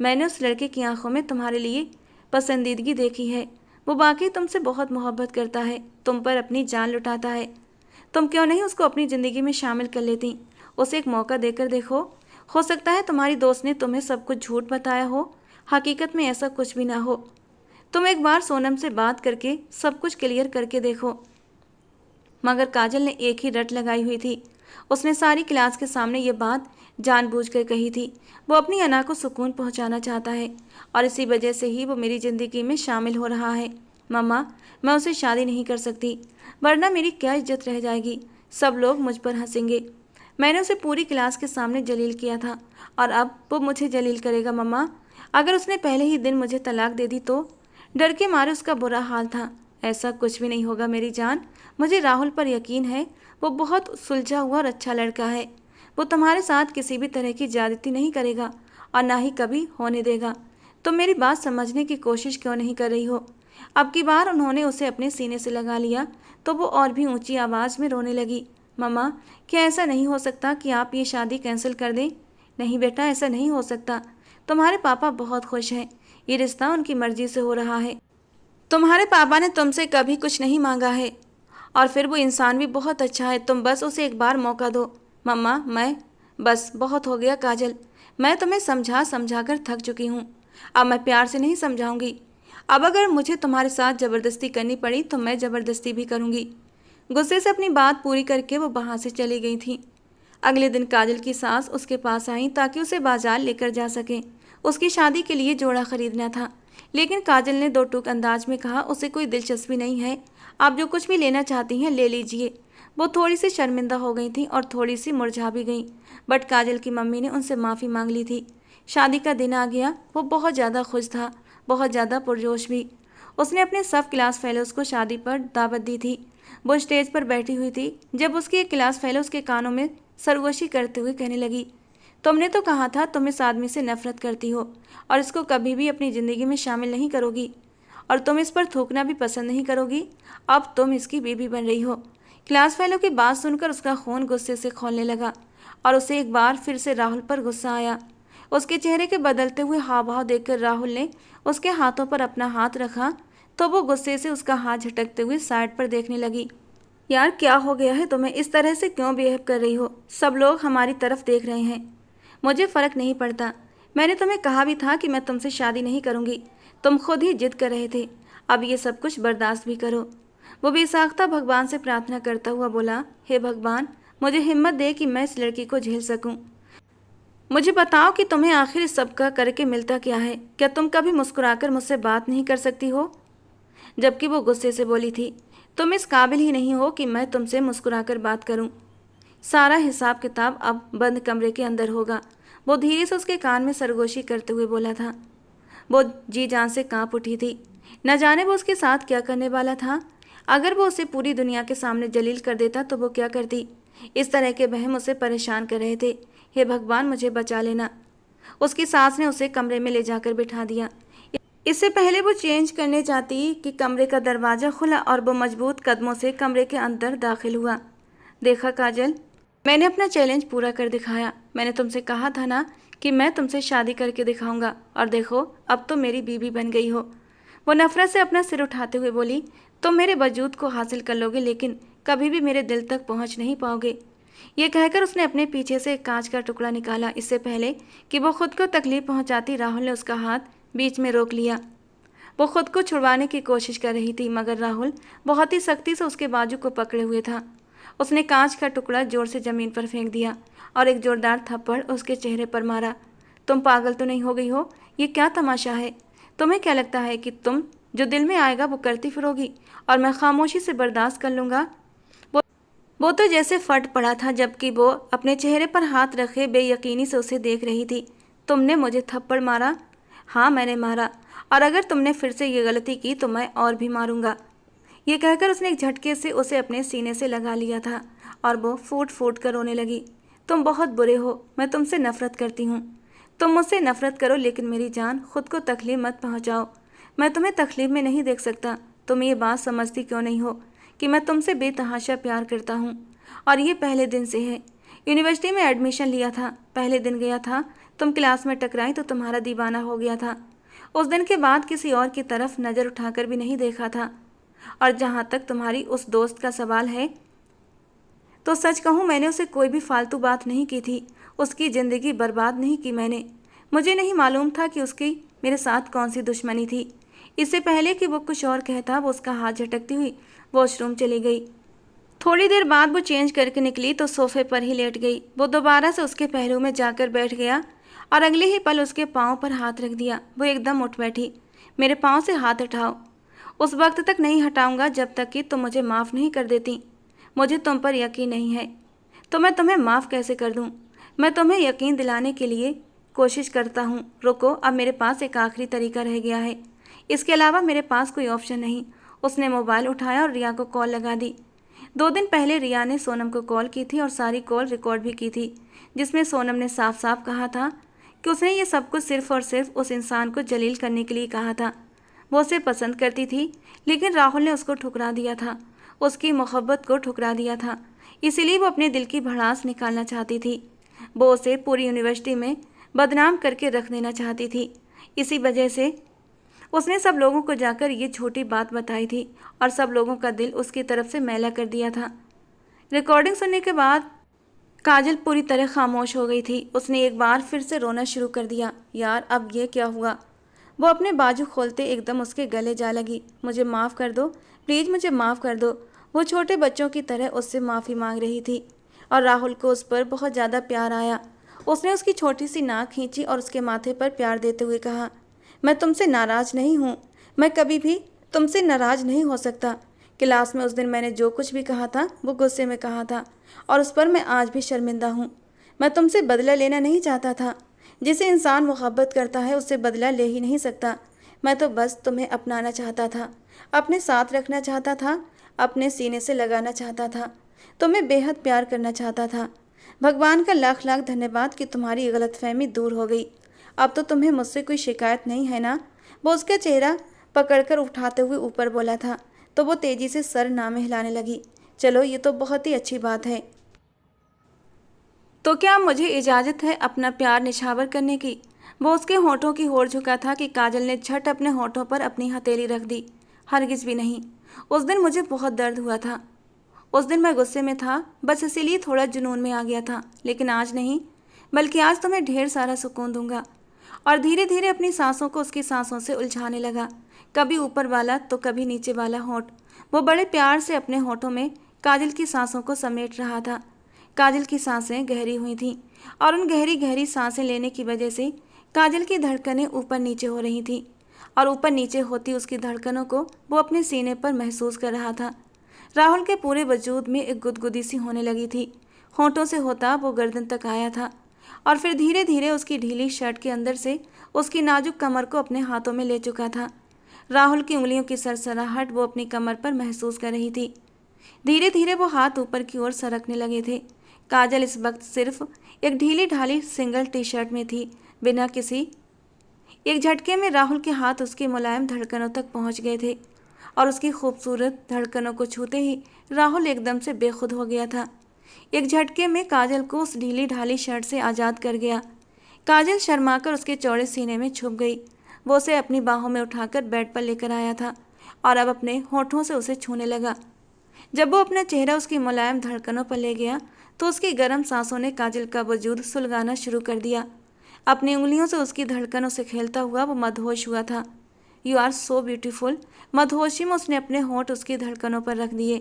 मैंने उस लड़के की आंखों में तुम्हारे लिए पसंदीदगी देखी है। वो वाकई तुमसे बहुत मोहब्बत करता है, तुम पर अपनी जान लुटाता है। तुम क्यों नहीं उसको अपनी ज़िंदगी में शामिल कर लेती? उसे एक मौका देकर देखो। हो सकता है तुम्हारी दोस्त ने तुम्हें सब कुछ झूठ बताया हो, हकीकत में ऐसा कुछ भी ना हो। तुम एक बार सोनम से बात करके सब कुछ क्लियर करके देखो। मगर काजल ने एक ही रट लगाई हुई थी। उसने सारी क्लास के सामने ये बात जानबूझकर कही थी। वो अपनी अना को सुकून पहुंचाना चाहता है और इसी वजह से ही वो मेरी ज़िंदगी में शामिल हो रहा है। मम्मा, मैं उसे शादी नहीं कर सकती, वरना मेरी क्या इज्जत रह जाएगी। सब लोग मुझ पर हंसेंगे। मैंने उसे पूरी क्लास के सामने जलील किया था और अब वो मुझे जलील करेगा। मम्मा, अगर उसने पहले ही दिन मुझे तलाक दे दी तो? डर के मारे उसका बुरा हाल था। ऐसा कुछ भी नहीं होगा मेरी जान, मुझे राहुल पर यकीन है। वो बहुत सुलझा हुआ और अच्छा लड़का है। वो तुम्हारे साथ किसी भी तरह की ज्यादती नहीं करेगा और ना ही कभी होने देगा। तुम मेरी बात समझने की कोशिश क्यों नहीं कर रही हो? अब की बार उन्होंने उसे अपने सीने से लगा लिया तो वो और भी ऊंची आवाज़ में रोने लगी। मम्मा, क्या ऐसा नहीं हो सकता कि आप ये शादी कैंसिल कर दें? नहीं बेटा, ऐसा नहीं हो सकता। तुम्हारे पापा बहुत खुश हैं, ये रिश्ता उनकी मर्जी से हो रहा है। तुम्हारे पापा ने तुमसे कभी कुछ नहीं मांगा है और फिर वो इंसान भी बहुत अच्छा है। तुम बस उसे एक बार मौका दो। मम्मा, बस बहुत हो गया काजल, मैं तुम्हें समझा समझा कर थक चुकी हूँ। अब मैं प्यार से नहीं समझाऊंगी। अब अगर मुझे तुम्हारे साथ ज़बरदस्ती करनी पड़ी तो मैं ज़बरदस्ती भी करूँगी। गुस्से से अपनी बात पूरी करके वो वहाँ से चली गई थी। अगले दिन काजल की सास उसके पास आई ताकि उसे बाजार लेकर जा सकें। उसकी शादी के लिए जोड़ा खरीदना था, लेकिन काजल ने दो टूक अंदाज में कहा, उसे कोई दिलचस्पी नहीं है, आप जो कुछ भी लेना चाहती हैं ले लीजिए। वो थोड़ी सी शर्मिंदा हो गई थी और थोड़ी सी मुरझा भी गई, बट काजल की मम्मी ने उनसे माफ़ी मांग ली थी। शादी का दिन आ गया। वो बहुत ज़्यादा खुश था, बहुत ज़्यादा पुरजोश भी। उसने अपने सब क्लास फेलोज़ को शादी पर दावत दी थी। वो स्टेज पर बैठी हुई थी जब उसकी एक क्लास फेलो उसके कानों में सरगोशी करते हुए कहने लगी, तुमने तो कहा था तुम इस आदमी से नफरत करती हो और इसको कभी भी अपनी ज़िंदगी में शामिल नहीं करोगी और तुम इस पर थूकना भी पसंद नहीं करोगी। अब तुम इसकी बीवी बन रही हो। क्लास फेलो की बात सुनकर उसका खून गुस्से से खौलने लगा और उसे एक बार फिर से राहुल पर गुस्सा आया। उसके चेहरे के बदलते हुए हाव भाव देखकर राहुल ने उसके हाथों पर अपना हाथ रखा तो वो गुस्से से उसका हाथ झटकते हुए साइड पर देखने लगी। यार क्या हो गया है तुम्हें, इस तरह से क्यों बिहेव कर रही हो? सब लोग हमारी तरफ देख रहे हैं। मुझे फर्क नहीं पड़ता। मैंने तुम्हें कहा भी था कि मैं तुमसे शादी नहीं करूंगी। तुम खुद ही जिद कर रहे थे। अब ये सब कुछ बर्दाश्त भी करो। वो बेसाख्ता भगवान से प्रार्थना करता हुआ बोला, हे भगवान, मुझे हिम्मत दे कि मैं इस लड़की को झेल सकूं। मुझे बताओ कि तुम्हें आखिर इस सब का करके मिलता क्या है? क्या तुम कभी मुस्कुराकर मुझसे बात नहीं कर सकती हो? जबकि वो गुस्से से बोली थी, तुम इस काबिल ही नहीं हो कि मैं तुमसे मुस्कुराकर बात करूं। सारा हिसाब किताब अब बंद कमरे के अंदर होगा। वो धीरे से उसके कान में सरगोशी करते हुए बोला था। वो जी जान से कांप उठी थी। न जाने वो उसके साथ क्या करने वाला था। अगर वो उसे पूरी दुनिया के सामने जलील कर देता तो वो क्या करती? इस तरह के वहम उसे परेशान कर रहे थे। हे भगवान, मुझे बचा लेना। उसकी सास ने उसे कमरे में ले जाकर बिठा दिया। इससे पहले वो चेंज करने जाती कि कमरे का दरवाज़ा खुला और वो मजबूत कदमों से कमरे के अंदर दाखिल हुआ। देखा काजल, मैंने अपना चैलेंज पूरा कर दिखाया। मैंने तुमसे कहा था ना कि मैं तुमसे शादी करके दिखाऊंगा, और देखो अब तो मेरी बीवी बन गई हो। वो नफरत से अपना सिर उठाते हुए बोली, तुम मेरे वजूद को हासिल कर लोगे लेकिन कभी भी मेरे दिल तक पहुंच नहीं पाओगे। ये कहकर उसने अपने पीछे से एक कांच का टुकड़ा निकाला। इससे पहले कि वो खुद को तकलीफ पहुंचाती, राहुल ने उसका हाथ बीच में रोक लिया। वो खुद को छुड़वाने की कोशिश कर रही थी मगर राहुल बहुत ही सख्ती से उसके बाजू को पकड़े हुए था। उसने कांच का टुकड़ा जोर से जमीन पर फेंक दिया और एक जोरदार थप्पड़ उसके चेहरे पर मारा। तुम पागल तो नहीं हो गई हो? ये क्या तमाशा है? तुम्हें क्या लगता है कि तुम जो दिल में आएगा वो करती फिरोगी और मैं खामोशी से बर्दाश्त कर लूँगा? वो तो जैसे फट पड़ा था जबकि वो अपने चेहरे पर हाथ रखे बेयकीनी से उसे देख रही थी। तुमने मुझे थप्पड़ मारा? हाँ, मैंने मारा, और अगर तुमने फिर से ये गलती की तो मैं और भी मारूंगा। ये कहकर उसने एक झटके से उसे अपने सीने से लगा लिया था और वो फूट फूट कर रोने लगी। तुम बहुत बुरे हो, मैं तुमसे नफरत करती हूँ। तुम मुझसे नफरत करो लेकिन मेरी जान, खुद को तकलीफ मत पहुँचाओ। मैं तुम्हें तकलीफ में नहीं देख सकता। तुम ये बात समझती क्यों नहीं हो कि मैं तुमसे बेतहाशा प्यार करता हूँ, और ये पहले दिन से है। यूनिवर्सिटी में एडमिशन लिया था, पहले दिन गया था, तुम क्लास में टकराई तो तुम्हारा दीवाना हो गया था। उस दिन के बाद किसी और की तरफ नज़र उठाकर भी नहीं देखा था। और जहाँ तक तुम्हारी उस दोस्त का सवाल है तो सच कहूँ, मैंने उसे कोई भी फालतू बात नहीं की थी। उसकी ज़िंदगी बर्बाद नहीं की मैंने। मुझे नहीं मालूम था कि उसकी मेरे साथ कौन सी दुश्मनी थी। इससे पहले कि वो कुछ और कहता, वो उसका हाथ झटकती हुई वॉशरूम चली गई। थोड़ी देर बाद वो चेंज करके निकली तो सोफे पर ही लेट गई। वो दोबारा से उसके पहलू में जाकर बैठ गया और अगले ही पल उसके पाँव पर हाथ रख दिया। वो एकदम उठ बैठी। मेरे पाँव से हाथ उठाओ। उस वक्त तक नहीं हटाऊंगा जब तक कि तुम मुझे माफ़ नहीं कर देती। मुझे तुम पर यकीन नहीं है तो मैं तुम्हें माफ़ कैसे कर दूं? मैं तुम्हें यकीन दिलाने के लिए कोशिश करता हूं। रुको, अब मेरे पास एक आखिरी तरीका रह गया है। इसके अलावा मेरे पास कोई ऑप्शन नहीं। उसने मोबाइल उठाया और रिया को कॉल लगा दी। 2 दिन पहले रिया ने सोनम को कॉल की थी और सारी कॉल रिकॉर्ड भी की थी, जिसमें सोनम ने साफ साफ कहा था कि उसने ये सब कुछ सिर्फ और सिर्फ उस इंसान को जलील करने के लिए कहा था। वो उसे पसंद करती थी लेकिन राहुल ने उसको ठुकरा दिया था, उसकी मोहब्बत को ठुकरा दिया था। इसीलिए वो अपने दिल की भड़ास निकालना चाहती थी। वो उसे पूरी यूनिवर्सिटी में बदनाम करके रख देना चाहती थी। इसी वजह से उसने सब लोगों को जाकर ये छोटी बात बताई थी और सब लोगों का दिल उसकी तरफ से मैला कर दिया था। रिकॉर्डिंग सुनने के बाद काजल पूरी तरह खामोश हो गई थी। उसने एक बार फिर से रोना शुरू कर दिया। यार, अब ये क्या हुआ? वो अपने बाजू खोलते एकदम उसके गले जा लगी। मुझे माफ़ कर दो, प्लीज़ मुझे माफ़ कर दो। वो छोटे बच्चों की तरह उससे माफ़ी मांग रही थी और राहुल को उस पर बहुत ज़्यादा प्यार आया। उसने उसकी छोटी सी नाक खींची और उसके माथे पर प्यार देते हुए कहा, मैं तुमसे नाराज़ नहीं हूँ। मैं कभी भी तुमसे नाराज़ नहीं हो सकता। क्लास में उस दिन मैंने जो कुछ भी कहा था वो गुस्से में कहा था और उस पर मैं आज भी शर्मिंदा हूँ। मैं तुमसे बदला लेना नहीं चाहता था। जिसे इंसान मोहब्बत करता है उससे बदला ले ही नहीं सकता। मैं तो बस तुम्हें अपनाना चाहता था, अपने साथ रखना चाहता था, अपने सीने से लगाना चाहता था, तुम्हें बेहद प्यार करना चाहता था। भगवान का लाख लाख धन्यवाद कि तुम्हारी गलतफहमी दूर हो गई। अब तो तुम्हें मुझसे कोई शिकायत नहीं है ना? वो उसका चेहरा पकड़कर उठाते हुए ऊपर बोला था तो वो तेजी से सर नामे हिलाने लगी। चलो, ये तो बहुत ही अच्छी बात है। तो क्या मुझे इजाज़त है अपना प्यार निछावर करने की? वो उसके होठों की ओर झुका था कि काजल ने झट अपने होठों पर अपनी हथेली रख दी। हरगिज़ भी नहीं। उस दिन मुझे बहुत दर्द हुआ था। उस दिन मैं गुस्से में था, बस इसीलिए थोड़ा जुनून में आ गया था। लेकिन आज नहीं, बल्कि आज तुम्हें ढेर सारा सुकून दूंगा। और धीरे धीरे अपनी सांसों को उसकी सांसों से उलझाने लगा, कभी ऊपर वाला तो कभी नीचे वाला होठ। वो बड़े प्यार से अपने होठों में काजल की सांसों को समेट रहा था। काजल की सांसें गहरी हुई थीं और उन गहरी गहरी सांसें लेने की वजह से काजल की धड़कनें ऊपर नीचे हो रही थीं और ऊपर नीचे होती उसकी धड़कनों को वो अपने सीने पर महसूस कर रहा था। राहुल के पूरे वजूद में एक गुदगुदी सी होने लगी थी। होठों से होता वो गर्दन तक आया था और फिर धीरे धीरे उसकी ढीली शर्ट के अंदर से उसकी नाजुक कमर को अपने हाथों में ले चुका था। राहुल की उंगलियों की सरसराहट वो अपनी कमर पर महसूस कर रही थी। धीरे धीरे वो हाथ ऊपर की ओर सरकने लगे थे। काजल इस वक्त सिर्फ एक ढीली ढाली सिंगल टी शर्ट में थी, बिना किसी। एक झटके में राहुल के हाथ उसकी मुलायम धड़कनों तक पहुंच गए थे और उसकी खूबसूरत धड़कनों को छूते ही राहुल एकदम से बेखुद हो गया था। एक झटके में काजल को उस ढीली ढाली शर्ट से आज़ाद कर गया। काजल शर्माकर उसके चौड़े सीने में छुप गई। वो उसे अपनी बाहों में उठाकर बेड पर लेकर आया था और अब अपने होठों से उसे छूने लगा। जब वो अपना चेहरा उसकी मुलायम धड़कनों पर ले गया तो उसकी गर्म सांसों ने काजल का वजूद सुलगाना शुरू कर दिया। अपनी उंगलियों से उसकी धड़कनों से खेलता हुआ वो मदहोश हुआ था। You are so beautiful. मदहोशी में उसने अपने होंठ उसकी धड़कनों पर रख दिए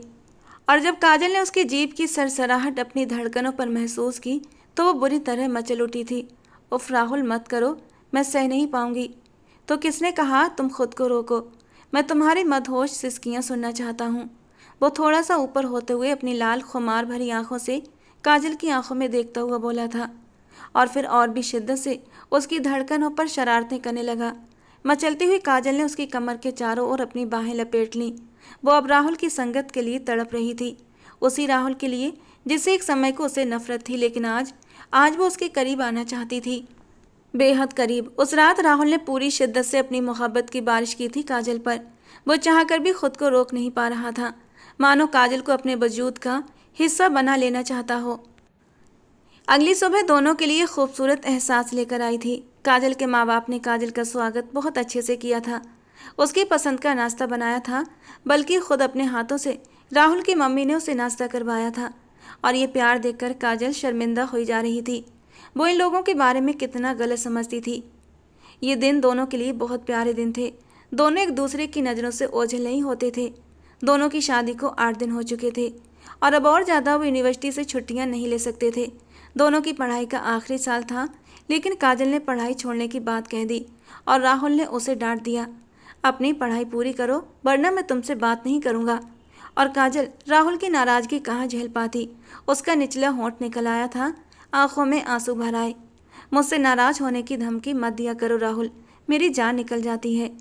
और जब काजल ने उसकी जीभ की सरसराहट अपनी धड़कनों पर महसूस की तो वो बुरी तरह मचल उठी थी। उफ राहुल, मत करो, मैं सह नहीं पाऊंगी। तो किसने कहा तुम खुद को रोको? मैं तुम्हारी मदहोश सिसकियाँ सुनना चाहता हूँ। वो थोड़ा सा ऊपर होते हुए अपनी लाल खुमार भरी आंखों से काजल की आंखों में देखता हुआ बोला था और फिर और भी शिद्दत से उसकी धड़कनों पर शरारतें करने लगा। मचलती हुई काजल ने उसकी कमर के चारों ओर अपनी बाहें लपेट लीं। वो अब राहुल की संगत के लिए तड़प रही थी, उसी राहुल के लिए जिससे एक समय को उसे नफरत थी, लेकिन आज वो उसके करीब आना चाहती थी, बेहद करीब। उस रात राहुल ने पूरी शिद्दत से अपनी मोहब्बत की बारिश की थी काजल पर। वो चाहकर भी खुद को रोक नहीं पा रहा था, मानो काजल को अपने वजूद का हिस्सा बना लेना चाहता हो। अगली सुबह दोनों के लिए खूबसूरत एहसास लेकर आई थी। काजल के माँ बाप ने काजल का स्वागत बहुत अच्छे से किया था। उसकी पसंद का नाश्ता बनाया था, बल्कि खुद अपने हाथों से राहुल की मम्मी ने उसे नाश्ता करवाया था। और ये प्यार देखकर काजल शर्मिंदा हुई जा रही थी। वो इन लोगों के बारे में कितना गलत समझती थी। ये दिन दोनों के लिए बहुत प्यारे दिन थे। दोनों एक दूसरे की नज़रों से ओझल नहीं होते थे। दोनों की शादी को 8 दिन हो चुके थे और अब और ज़्यादा वो यूनिवर्सिटी से छुट्टियां नहीं ले सकते थे। दोनों की पढ़ाई का आखिरी साल था, लेकिन काजल ने पढ़ाई छोड़ने की बात कह दी और राहुल ने उसे डांट दिया, अपनी पढ़ाई पूरी करो वरना मैं तुमसे बात नहीं करूँगा। और काजल राहुल की नाराज़गी कहाँ झेल पाती। उसका निचला होंठ निकल आया था, आंखों में आंसू भर आए। मुझसे नाराज़ होने की धमकी मत दिया करो राहुल, मेरी जान निकल जाती है।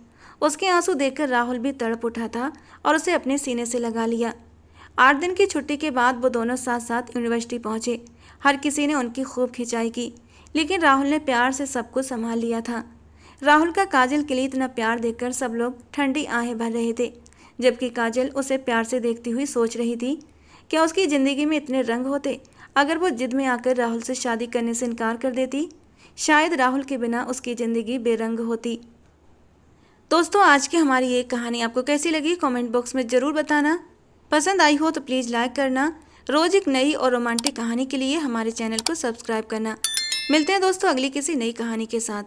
उसके आंसू देखकर राहुल भी तड़प उठा था और उसे अपने सीने से लगा लिया। 8 दिन की छुट्टी के बाद वो दोनों साथ साथ यूनिवर्सिटी पहुँचे। हर किसी ने उनकी खूब खिंचाई की, लेकिन राहुल ने प्यार से सब कुछ संभाल लिया था। राहुल का काजल के लिए इतना प्यार देखकर सब लोग ठंडी आहें भर रहे थे, जबकि काजल उसे प्यार से देखती हुई सोच रही थी, क्या उसकी ज़िंदगी में इतने रंग होते अगर वो जिद में आकर राहुल से शादी करने से इनकार कर देती। शायद राहुल के बिना उसकी ज़िंदगी बेरंग होती। दोस्तों, आज की हमारी ये कहानी आपको कैसी लगी कमेंट बॉक्स में ज़रूर बताना। पसंद आई हो तो प्लीज़ लाइक करना। रोज़ एक नई और रोमांटिक कहानी के लिए हमारे चैनल को सब्सक्राइब करना। मिलते हैं दोस्तों अगली किसी नई कहानी के साथ।